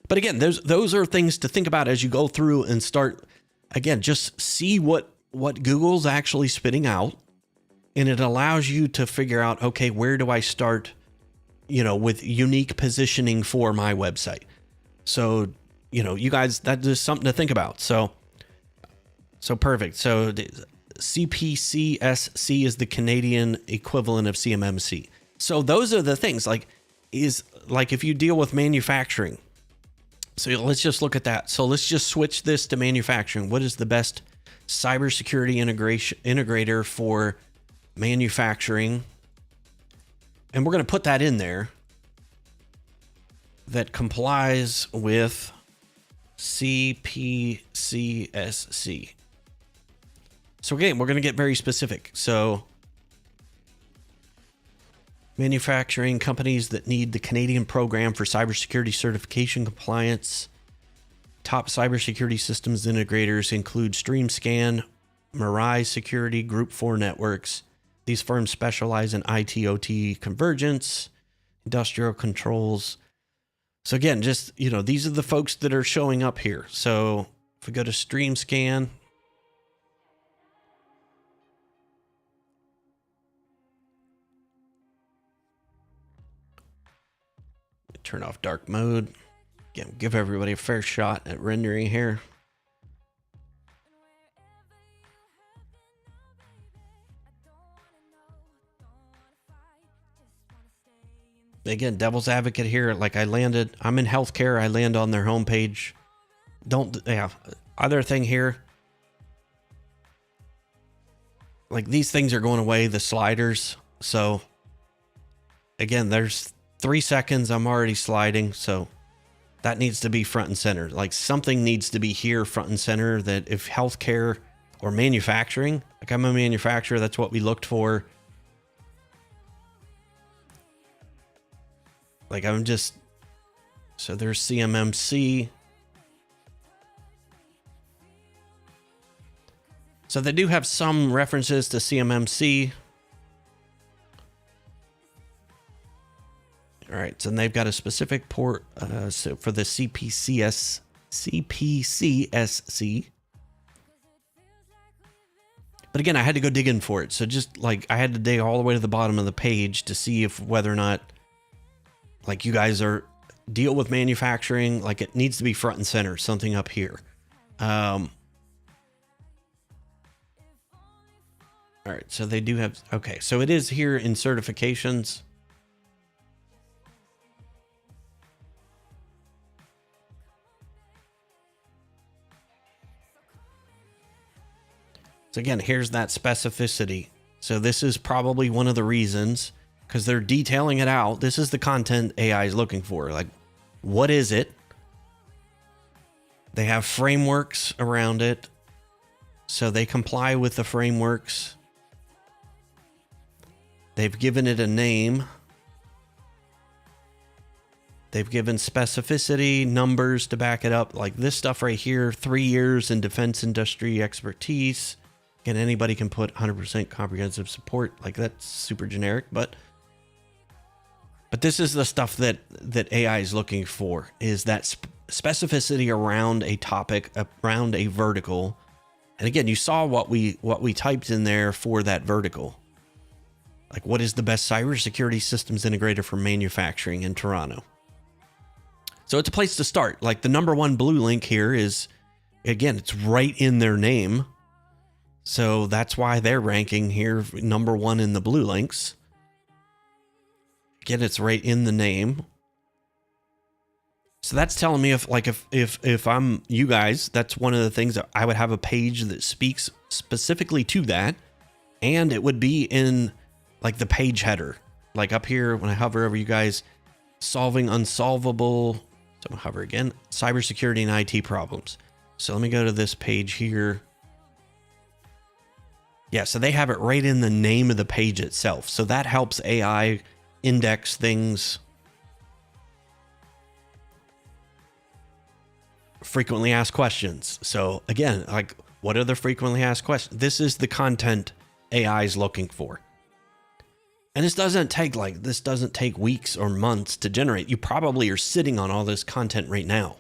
but again, those are things to think about as you go through and start, again, just see what Google's actually spitting out. And it allows you to figure out, okay, where do I start, with unique positioning for my website? So, you guys, that is something to think about. So perfect. So CPCSC is the Canadian equivalent of CMMC. So those are the things, like if you deal with manufacturing. So let's just look at that. So let's just switch this to manufacturing. What is the best cybersecurity integrator for manufacturing? And we're going to put that in there that complies with CPCSC. So again, we're going to get very specific. So manufacturing companies that need the Canadian program for cybersecurity certification compliance. Top cybersecurity systems integrators include StreamScan, Mirai Security, Group 4 Networks. These firms specialize in IT/OT convergence, industrial controls. So again, just, these are the folks that are showing up here. So if we go to StreamScan, Turn off dark mode. Again, give everybody a fair shot at rendering here. Again, devil's advocate here. Like I'm in healthcare. I land on their homepage. Other thing here. Like these things are going away, the sliders. So again, there's 3 seconds. I'm already sliding. So that needs to be front and center. Like something needs to be here front and center, that if healthcare or manufacturing, like I'm a manufacturer, that's what we looked for. Like so there's CMMC. So they do have some references to CMMC. All right, so they've got a specific port so for the CPCSC. But again, I had to go digging for it. So just like I had to dig all the way to the bottom of the page to see if whether or not like you guys deal with manufacturing, like it needs to be front and center, something up here. All right, so they do have, okay, so it is here in certifications. So again, here's that specificity. So this is probably one of the reasons, because they're detailing it out. This is the content AI is looking for. Like, what is it? They have frameworks around it. So they comply with the frameworks. They've given it a name. They've given specificity, numbers to back it up. Like this stuff right here, 3 years in defense industry expertise. Again, anybody can put 100% comprehensive support. Like that's super generic, but this is the stuff that AI is looking for, is that specificity around a topic, around a vertical. And again, you saw what we typed in there for that vertical. Like, what is the best cybersecurity systems integrator for manufacturing in Toronto? So it's a place to start. Like the number one blue link here is, again, it's right in their name. So that's why they're ranking here number one in the blue links. Again, it's right in the name. So that's telling me if I'm you guys, that's one of the things that I would have a page that speaks specifically to that. And it would be in like the page header, like up here when I hover over you guys, solving unsolvable. So I'm gonna hover again, cybersecurity and IT problems. So let me go to this page here. Yeah, so they have it right in the name of the page itself. So that helps AI index things. Frequently asked questions. So again, like what are the frequently asked questions? This is the content AI is looking for. And this doesn't take weeks or months to generate. You probably are sitting on all this content right now.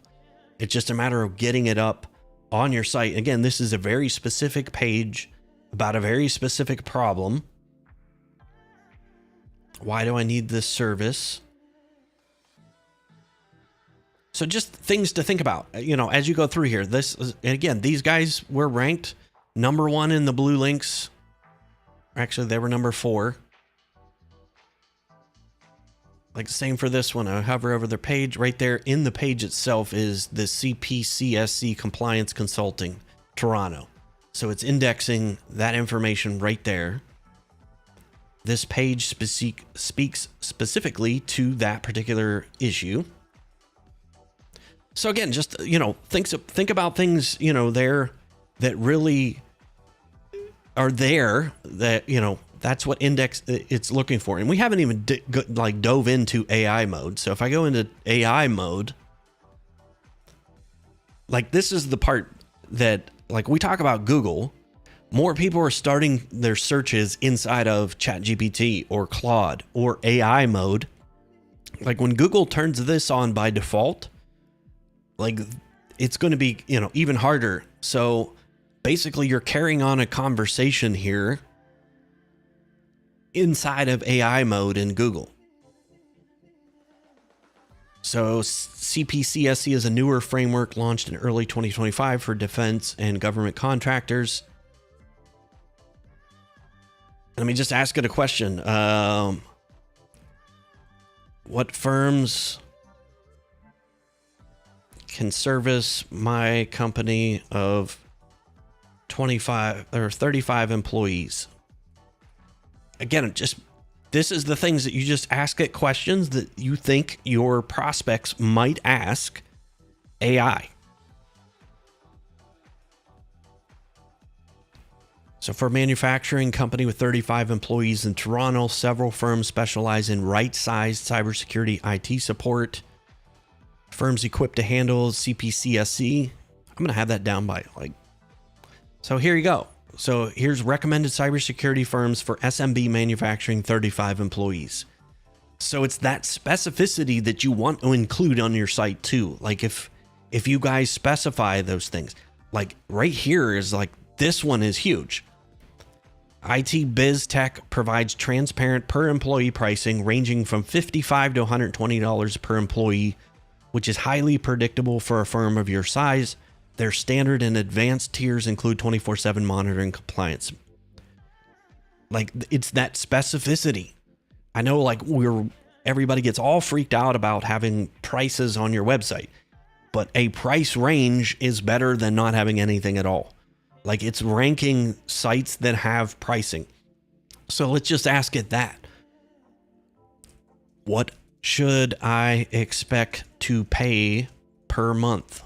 It's just a matter of getting it up on your site. Again, this is a very specific page about a very specific problem. Why do I need this service? So just things to think about, you know, as you go through here. This is, and again, these guys were ranked number one in the blue links. Actually, they were number 4. Like the same for this one. I hover over their page. Right there in the page itself is the CPCSC Compliance Consulting Toronto. So it's indexing that information right there. This page speaks specifically to that particular issue. So again, just, you know, think about things, you know, there that really are there, that, you know, that's what index it's looking for. And we haven't even dove into AI mode. So if I go into AI mode, like this is the part that, like, we talk about Google, more people are starting their searches inside of ChatGPT or Claude or AI mode. Like when Google turns this on by default, like it's going to be, you know, even harder. So basically you're carrying on a conversation here inside of AI mode in Google. So CPCSC is a newer framework launched in early 2025 for defense and government contractors. Let me just ask it a question. What firms can service my company of 25 or 35 employees? Again, this is the things that you just ask it questions that you think your prospects might ask AI. So for a manufacturing company with 35 employees in Toronto, several firms specialize in right-sized cybersecurity IT support. Firms equipped to handle CPCSC. I'm going to have that down by so here you go. So here's recommended cybersecurity firms for SMB manufacturing 35 employees. So it's that specificity that you want to include on your site too. Like if you guys specify those things, like right here is like, this one is huge. IT Biz Tech provides transparent per employee pricing ranging from $55 to $120 per employee, which is highly predictable for a firm of your size. Their standard and advanced tiers include 24/7 monitoring compliance. Like it's that specificity. I know everybody gets all freaked out about having prices on your website, but a price range is better than not having anything at all. Like it's ranking sites that have pricing. So let's just ask it that. What should I expect to pay per month?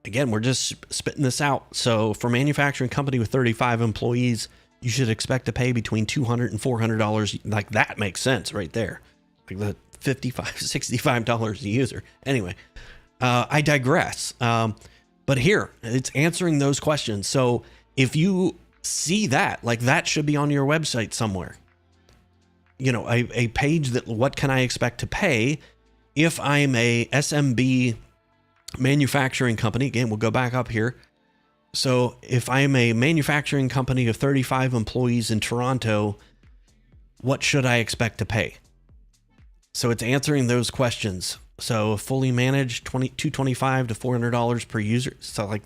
Again, we're just spitting this out. So for a manufacturing company with 35 employees, you should expect to pay between $200 and $400. Like that makes sense right there. Like the $55, $65 a user. Anyway, I digress. But here, it's answering those questions. So if you see that, like that should be on your website somewhere. You know, a page that what can I expect to pay if I'm a SMB manufacturing company. Again, we'll go back up here. So if I'm a manufacturing company of 35 employees in Toronto, what should I expect to pay? So it's answering those questions. So fully managed, $225 to $400 per user. So like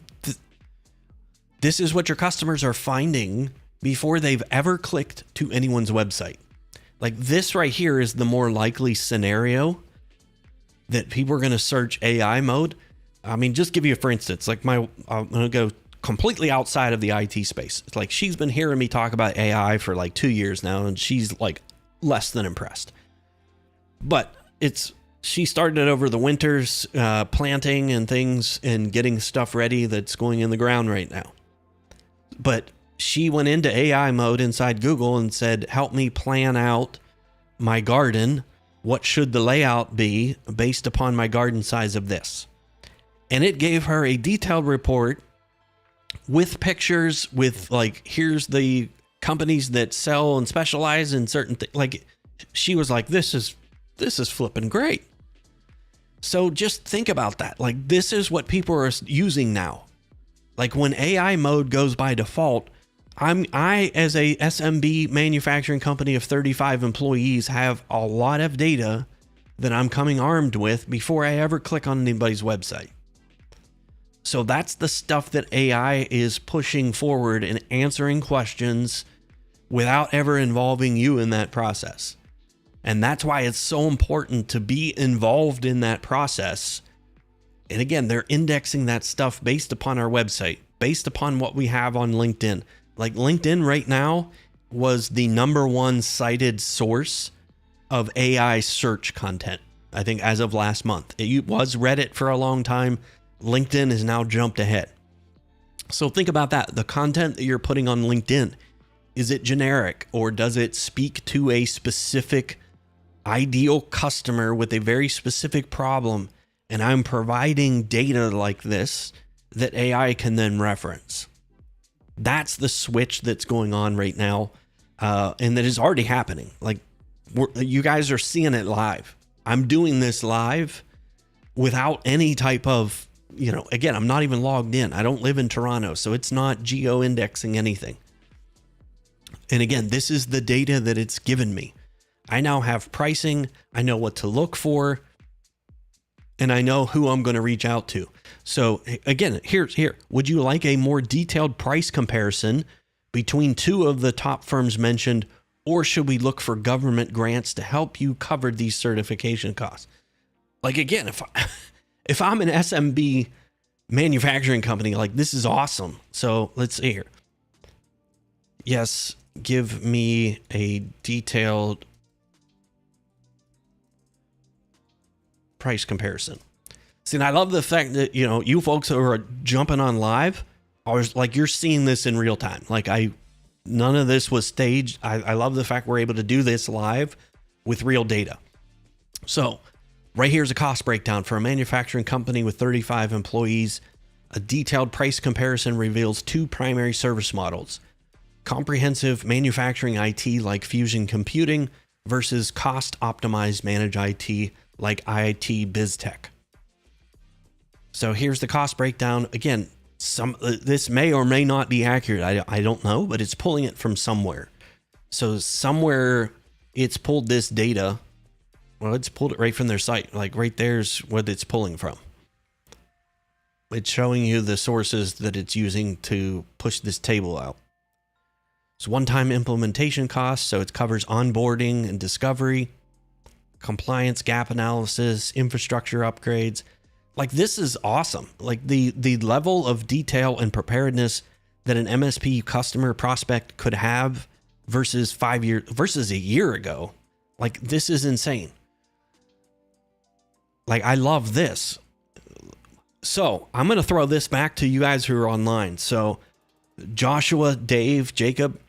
this is what your customers are finding before they've ever clicked to anyone's website. Like this right here is the more likely scenario that people are going to search AI mode. I mean, just give you for instance, like I'm going to go completely outside of the IT space. It's like she's been hearing me talk about AI for like 2 years now, and she's like less than impressed. But she started over the winters planting and things and getting stuff ready that's going in the ground right now. But she went into AI mode inside Google and said, help me plan out my garden. What should the layout be based upon my garden size of this? And it gave her a detailed report with pictures, with like, here's the companies that sell and specialize in certain things. Like she was like, this is flipping great. So just think about that. Like this is what people are using now. Like when AI mode goes by default, I as a SMB manufacturing company of 35 employees have a lot of data that I'm coming armed with before I ever click on anybody's website. So that's the stuff that AI is pushing forward and answering questions without ever involving you in that process. And that's why it's so important to be involved in that process. And again, they're indexing that stuff based upon our website, based upon what we have on LinkedIn. Like LinkedIn right now was the #1 cited source of AI search content, I think, as of last month. It was Reddit for a long time. LinkedIn has now jumped ahead. So think about that. The content that you're putting on LinkedIn, is it generic or does it speak to a specific ideal customer with a very specific problem? And I'm providing data like this that AI can then reference. That's the switch that's going on right now. And that is already happening. Like you guys are seeing it live. I'm doing this live without any type of, again, I'm not even logged in. I don't live in Toronto, so it's not geo-indexing anything. And again, this is the data that it's given me. I now have pricing. I know what to look for, and I know who I'm going to reach out to. So again, here. Would you like a more detailed price comparison between two of the top firms mentioned, or should we look for government grants to help you cover these certification costs? Like again, if I'm an SMB manufacturing company, like this is awesome. So let's see here. Yes, give me a detailed price comparison. See, and I love the fact that, you know, you folks who are jumping on live, you're seeing this in real time. Like none of this was staged. I love the fact we're able to do this live with real data. So right here's a cost breakdown for a manufacturing company with 35 employees. A detailed price comparison reveals two primary service models: comprehensive manufacturing IT like Fusion Computing versus cost optimized managed IT like IT BizTech. So here's the cost breakdown. Again, this may or may not be accurate. I don't know, but it's pulling it from somewhere. So somewhere it's pulled this data. Well, it's pulled it right from their site. Like right there's what it's pulling from. It's showing you the sources that it's using to push this table out. It's one-time implementation costs, so it covers onboarding and discovery, compliance gap analysis, infrastructure upgrades. Like this is awesome. Like the level of detail and preparedness that an MSP customer prospect could have versus a year ago. Like this is insane. Like I love this. So I'm going to throw this back to you guys who are online. So Joshua, Dave, Jacob,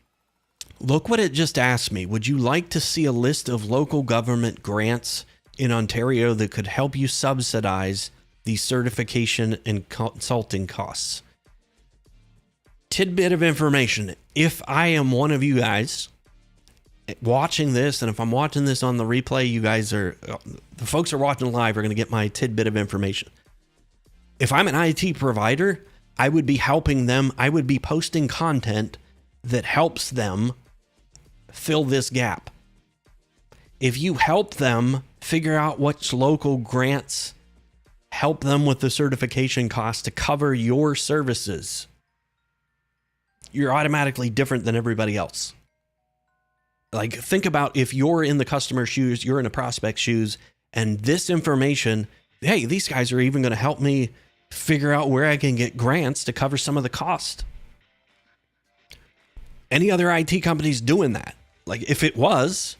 look what it just asked me. Would you like to see a list of local government grants in Ontario that could help you subsidize the certification and consulting costs? Tidbit of information. If I am one of you guys watching this, and if I'm watching this on the replay, you guys the folks who are watching live are going to get my tidbit of information. If I'm an IT provider, I would be helping them. I would be posting content that helps them fill this gap. If you help them figure out which local grants help them with the certification costs to cover your services, you're automatically different than everybody else. Like, think about if you're in the customer's shoes, you're in a prospect's shoes, and this information, hey, these guys are even going to help me figure out where I can get grants to cover some of the cost. Any other IT companies doing that? Like, if it was,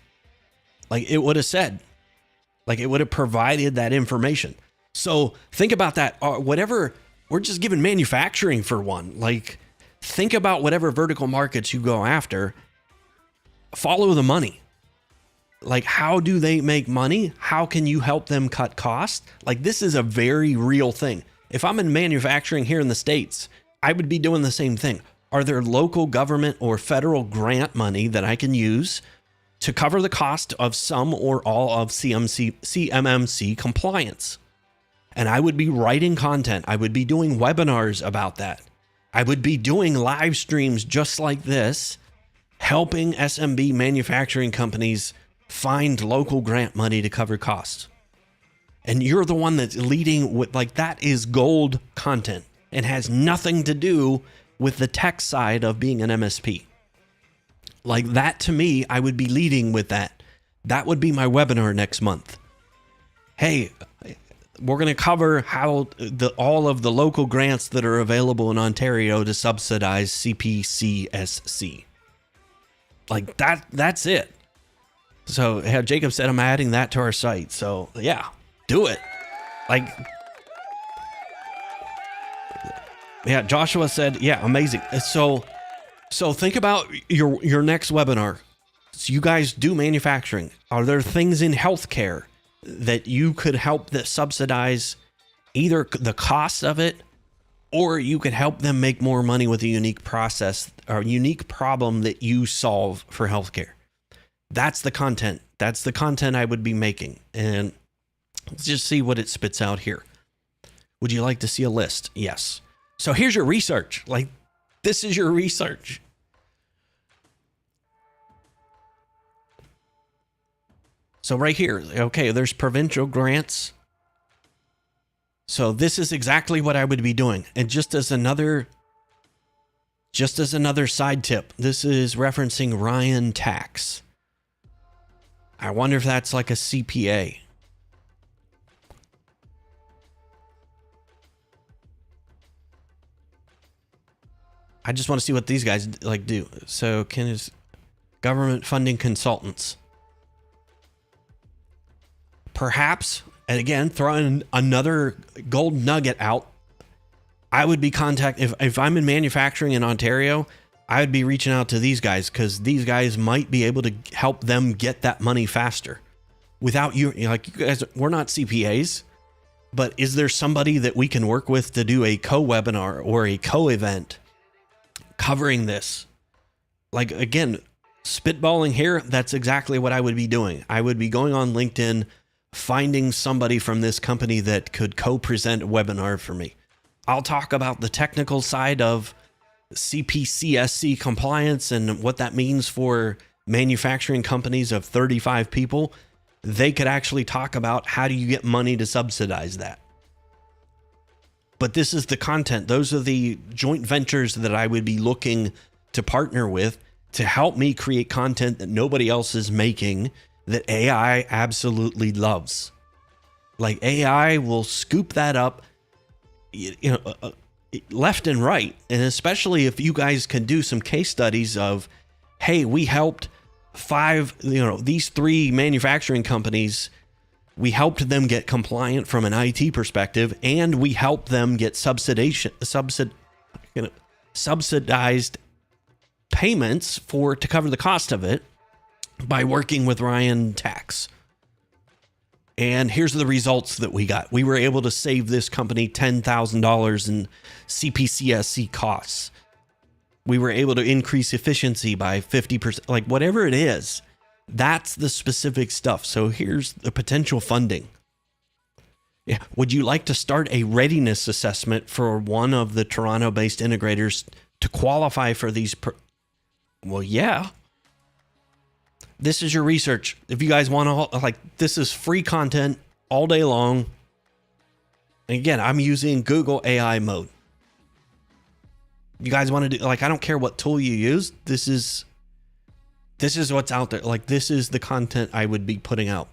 like, it would have said, like, it would have provided that information. So think about that. Whatever, we're just giving manufacturing for one. Like, think about whatever vertical markets you go after. Follow the money. Like, how do they make money? How can you help them cut costs? Like, this is a very real thing. If I'm in manufacturing here in the States, I would be doing the same thing. Are there local government or federal grant money that I can use to cover the cost of some or all of CMMC compliance? And I would be writing content. I would be doing webinars about that. I would be doing live streams just like this, helping SMB manufacturing companies find local grant money to cover costs. And you're the one that's leading with, like, that is gold content and has nothing to do with the tech side of being an MSP. Like, that to me, I would be leading with that. That would be my webinar next month. Hey, we're going to cover how all of the local grants that are available in Ontario to subsidize CPCSC. Like, that's it. So Jacob said I'm adding that to our site. So yeah, do it. Like, yeah, Joshua said, yeah, amazing. So think about your next webinar. So you guys do manufacturing. Are there things in healthcare that you could help that subsidize either the cost of it, or you could help them make more money with a unique process or unique problem that you solve for healthcare? That's the content. That's the content I would be making. And let's just see what it spits out here. Would you like to see a list? Yes. So here's your research. Like, this is your research. So right here, okay, there's provincial grants. So this is exactly what I would be doing. And just as another side tip, this is referencing Ryan Tax. I wonder if that's like a CPA. I just want to see what these guys like do. So is government funding consultants. Perhaps, and again, throwing another gold nugget out, I would be if I'm in manufacturing in Ontario, I would be reaching out to these guys because these guys might be able to help them get that money faster. Without you, like you guys, we're not CPAs, but is there somebody that we can work with to do a co-webinar or a co-event covering this? Like, again, spitballing here, that's exactly what I would be doing. I would be going on LinkedIn, finding somebody from this company that could co-present a webinar for me. I'll talk about the technical side of CPCSC compliance and what that means for manufacturing companies of 35 people. They could actually talk about how do you get money to subsidize that. But this is the content. Those are the joint ventures that I would be looking to partner with to help me create content that nobody else is making, that AI absolutely loves. Like, AI will scoop that up, left and right. And especially if you guys can do some case studies of, hey, we helped these 3 manufacturing companies, we helped them get compliant from an IT perspective, and we helped them get subsidized payments to cover the cost of it by working with Ryan Tax. And here's the results that we got. We were able to save this company $10,000 in CPCSC costs. We were able to increase efficiency by 50%, like whatever it is. That's the specific stuff. So here's the potential funding. Yeah. Would you like to start a readiness assessment for one of the Toronto-based integrators to qualify for these? Well, yeah. This is your research. If you guys want to, this is free content all day long. And again, I'm using Google AI mode. You guys want to do, I don't care what tool you use. This is what's out there. This is the content I would be putting out.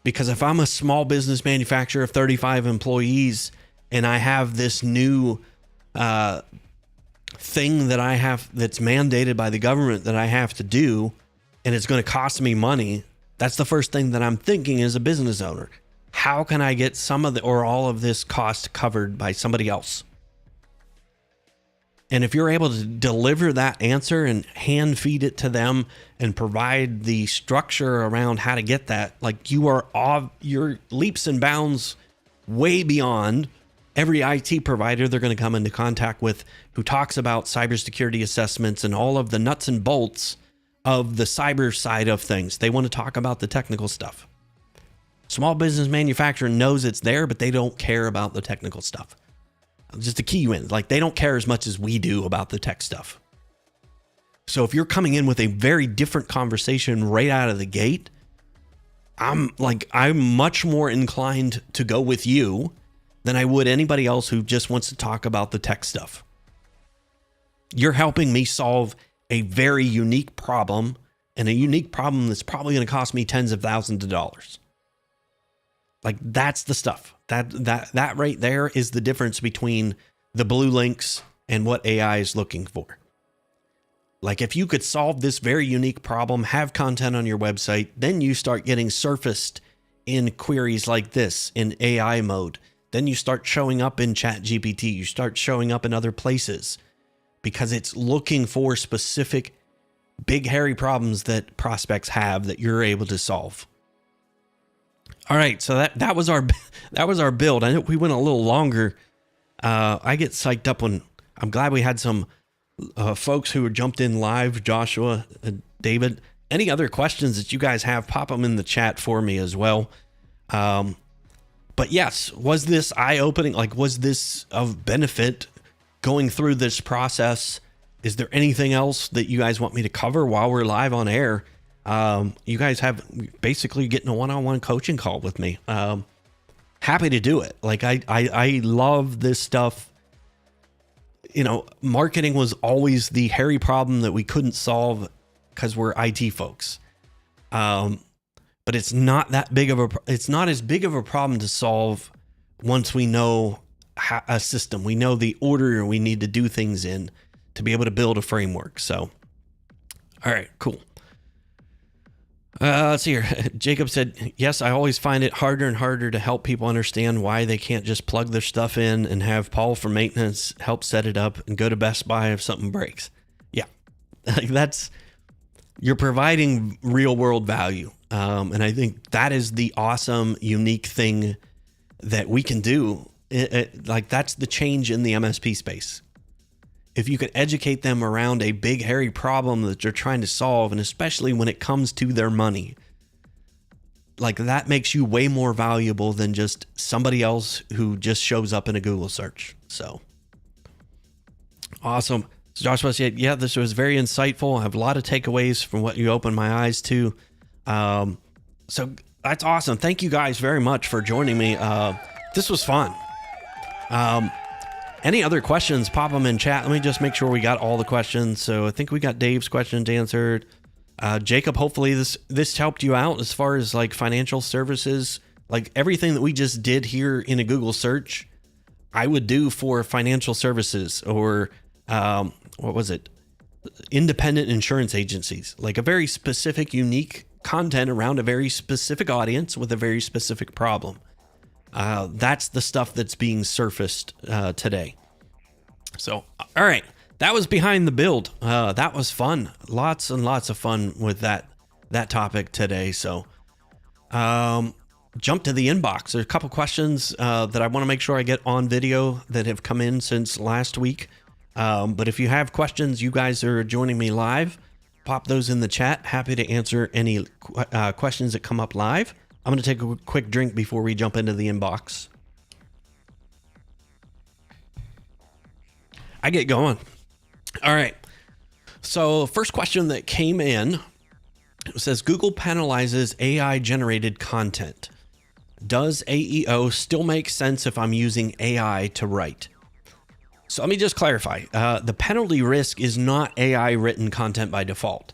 Because if I'm a small business manufacturer of 35 employees and I have this new thing that I have that's mandated by the government that I have to do, and it's going to cost me money, that's the first thing that I'm thinking as a business owner. How can I get some of or all of this cost covered by somebody else? And if you're able to deliver that answer and hand feed it to them and provide the structure around how to get that, you're leaps and bounds way beyond every IT provider they're going to come into contact with who talks about cybersecurity assessments and all of the nuts and bolts of the cyber side of things. They want to talk about the technical stuff. Small business manufacturer knows it's there, but they don't care about the technical stuff. Just to key you in, they don't care as much as we do about the tech stuff. So if you're coming in with a very different conversation right out of the gate, I'm much more inclined to go with you than I would anybody else who just wants to talk about the tech stuff. You're helping me solve a very unique problem, and a unique problem that's probably going to cost me tens of thousands of dollars. That's the stuff. That right there is the difference between the blue links and what AI is looking for. If you could solve this very unique problem, have content on your website, then you start getting surfaced in queries like this in AI mode. Then you start showing up in ChatGPT. You start showing up in other places because it's looking for specific big, hairy problems that prospects have that you're able to solve. All right, so that was our build. I know we went a little longer. I get psyched up when I'm glad we had some folks who jumped in live. Joshua, David. Any other questions that you guys have, pop them in the chat for me as well. But yes, was this eye-opening? Was this of benefit going through this process? Is there anything else that you guys want me to cover while we're live on air? You guys have basically getting a one-on-one coaching call with me. Happy to do it. Like I love this stuff. You know, marketing was always the hairy problem that we couldn't solve because we're IT folks. But it's not that big of it's not as big of a problem to solve once we know a system. We know the order we need to do things in to be able to build a framework. So, all right, cool. Let's see here. Jacob said, yes, I always find it harder and harder to help people understand why they can't just plug their stuff in and have Paul from maintenance help set it up and go to Best Buy if something breaks. Yeah, like you're providing real world value. And I think that is the awesome, unique thing that we can do. Like that's the change in the MSP space. If you can educate them around a big, hairy problem that they're trying to solve, and especially when it comes to their money, like that makes you way more valuable than just somebody else who just shows up in a Google search. So awesome. So Joshua said, yeah, this was very insightful. I have a lot of takeaways from what you opened my eyes to. So that's awesome. Thank you guys very much for joining me. This was fun. Any other questions, pop them in chat. Let me just make sure we got all the questions. So I think we got Dave's questions answered. Jacob, hopefully this helped you out as far as like financial services, like everything that we just did here in a Google search, I would do for financial services or, what was it? Independent insurance agencies, like a very specific, unique content around a very specific audience with a very specific problem. That's the stuff that's being surfaced today. So, all right, that was behind the build. That was fun. Lots and lots of fun with that topic today. So, jump to the inbox. There's a couple questions that I want to make sure I get on video that have come in since last week. But if you have questions, you guys are joining me live, pop those in the chat. Happy to answer any questions that come up live. I'm going to take a quick drink before we jump into the inbox. I get going. All right. So first question that came in, it says, Google penalizes AI generated content. Does AEO still make sense if I'm using AI to write? So let me just clarify. The penalty risk is not AI written content by default.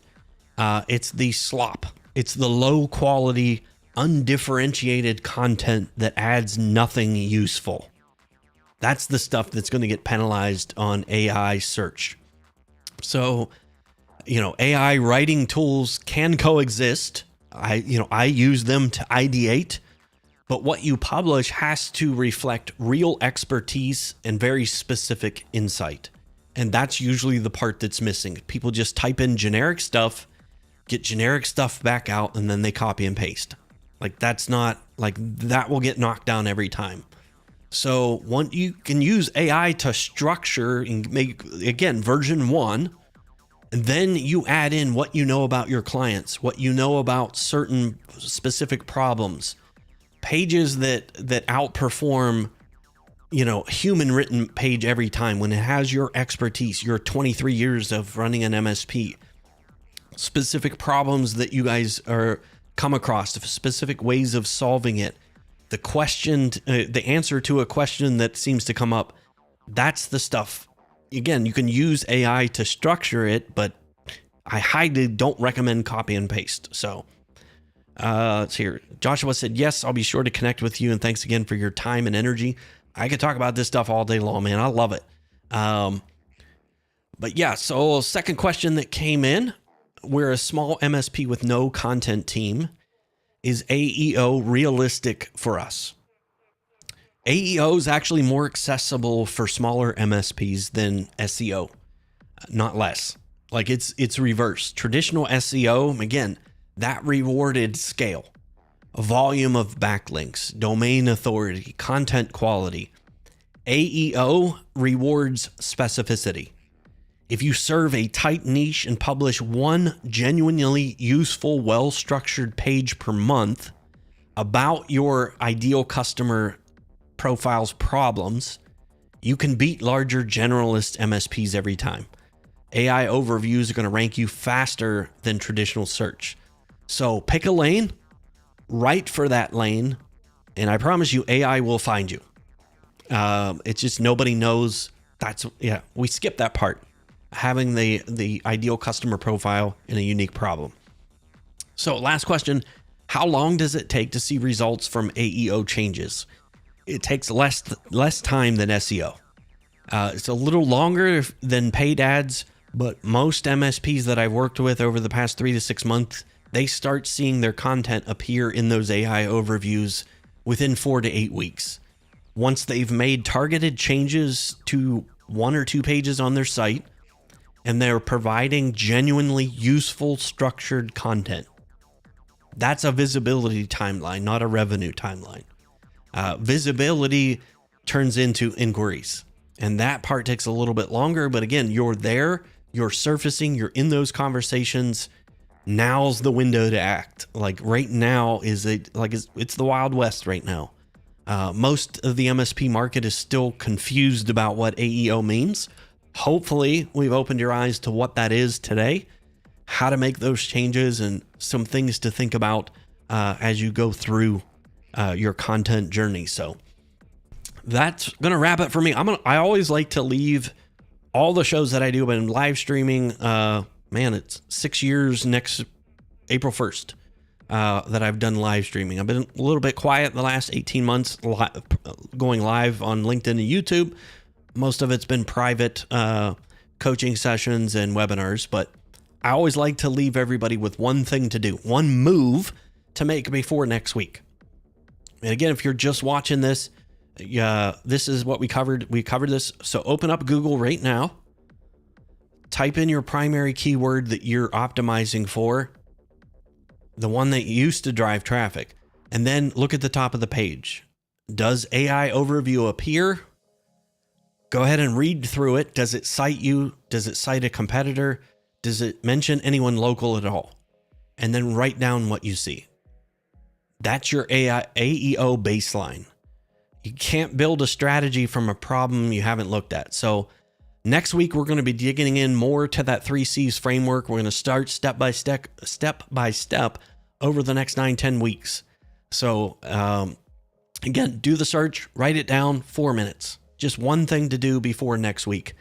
It's the slop. It's the low quality, undifferentiated content that adds nothing useful. That's the stuff that's going to get penalized on AI search. So, AI writing tools can coexist. I use them to ideate, but what you publish has to reflect real expertise and very specific insight. And that's usually the part that's missing. People just type in generic stuff, get generic stuff back out, and then they copy and paste. Like that's not like that will get knocked down every time. So you can use AI to structure and make, again, version 1, and then you add in what you know about your clients, what you know about certain specific problems, pages that outperform, human written page every time when it has your expertise, your 23 years of running an MSP, specific problems that you guys are come across, specific ways of solving it, the answer to a question that seems to come up. That's the stuff. Again, you can use AI to structure it, but I highly don't recommend copy and paste. So let's hear. Joshua said, yes, I'll be sure to connect with you. And thanks again for your time and energy. I could talk about this stuff all day long, man. I love it. But yeah, so second question that came in, we're a small MSP with no content team. Is AEO realistic for us? AEO is actually more accessible for smaller MSPs than SEO, not less. Like it's reversed. Traditional SEO, again, that rewarded scale, a volume of backlinks, domain authority, content quality. AEO rewards specificity. If you serve a tight niche and publish one genuinely useful, well-structured page per month about your ideal customer profile's problems, you can beat larger generalist MSPs every time. AI overviews are going to rank you faster than traditional search. So pick a lane, write for that lane, and I promise you AI will find you. It's just nobody knows. We skip that part. Having the ideal customer profile in a unique problem. So last question, how long does it take to see results from AEO changes? It takes less time than SEO. It's a little longer than paid ads, but most MSPs that I've worked with over the past 3 to 6 months, they start seeing their content appear in those AI overviews within 4 to 8 weeks. Once they've made targeted changes to 1 or 2 pages on their site, and they're providing genuinely useful, structured content. That's a visibility timeline, not a revenue timeline. Visibility turns into inquiries, and that part takes a little bit longer. But again, you're there, you're surfacing, you're in those conversations. Now's the window to act. Like right now it's the Wild West right now. Most of the MSP market is still confused about what AEO means. Hopefully we've opened your eyes to what that is today, how to make those changes, and some things to think about as you go through your content journey. So that's going to wrap it for me. I always like to leave all the shows that I do. I've been live streaming. It's 6 years next April 1st that I've done live streaming. I've been a little bit quiet the last 18 months going live on LinkedIn and YouTube. Most of it's been private coaching sessions and webinars, but I always like to leave everybody with one thing to do, one move to make before next week. And again, if you're just watching this, this is what we covered. We covered this. So open up Google right now, type in your primary keyword that you're optimizing for, the one that used to drive traffic, and then look at the top of the page. Does AI overview appear? Go ahead and read through it. Does it cite you? Does it cite a competitor? Does it mention anyone local at all? And then write down what you see. That's your AEO baseline. You can't build a strategy from a problem you haven't looked at. So next week, we're going to be digging in more to that 3 C's framework. We're going to start step by step over the next 9-10 weeks. So again, do the search, write it down, 4 minutes. Just one thing to do before next week.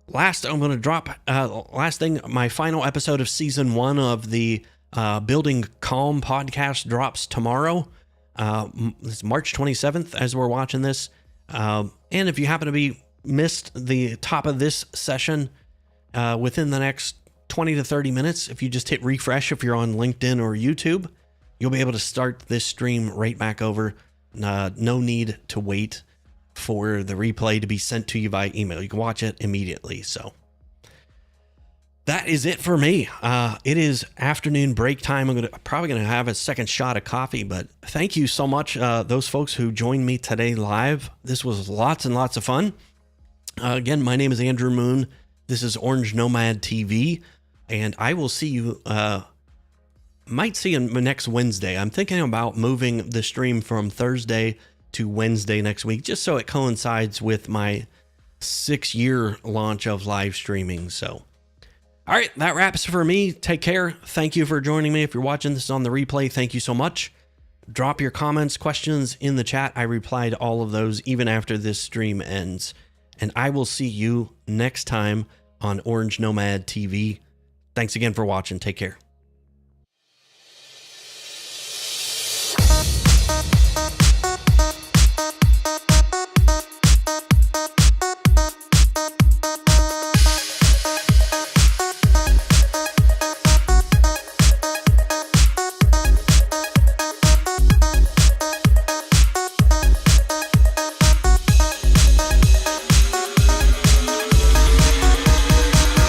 Last thing, my final episode of season 1 of the Building Calm podcast drops tomorrow. It's March 27th as we're watching this. And if you happen to be missed the top of this session within the next 20 to 30 minutes, if you just hit refresh, if you're on LinkedIn or YouTube, you'll be able to start this stream right back over. No need to wait for the replay to be sent to you by email. You can watch it immediately. So that is it for me. It is afternoon break time. I'm probably going to have a second shot of coffee, but thank you so much. Those folks who joined me today live. This was lots and lots of fun. Again, my name is Andrew Moon. This is Orange Nomad TV, and I will see you, might see you next Wednesday. I'm thinking about moving the stream from Thursday to Wednesday next week, just so it coincides with my 6-year launch of live streaming. So, all right, that wraps for me. Take care. Thank you for joining me. If you're watching this on the replay, thank you so much. Drop your comments, questions in the chat. I reply to all of those even after this stream ends. And I will see you next time on Orange Nomad TV. Thanks again for watching. Take care.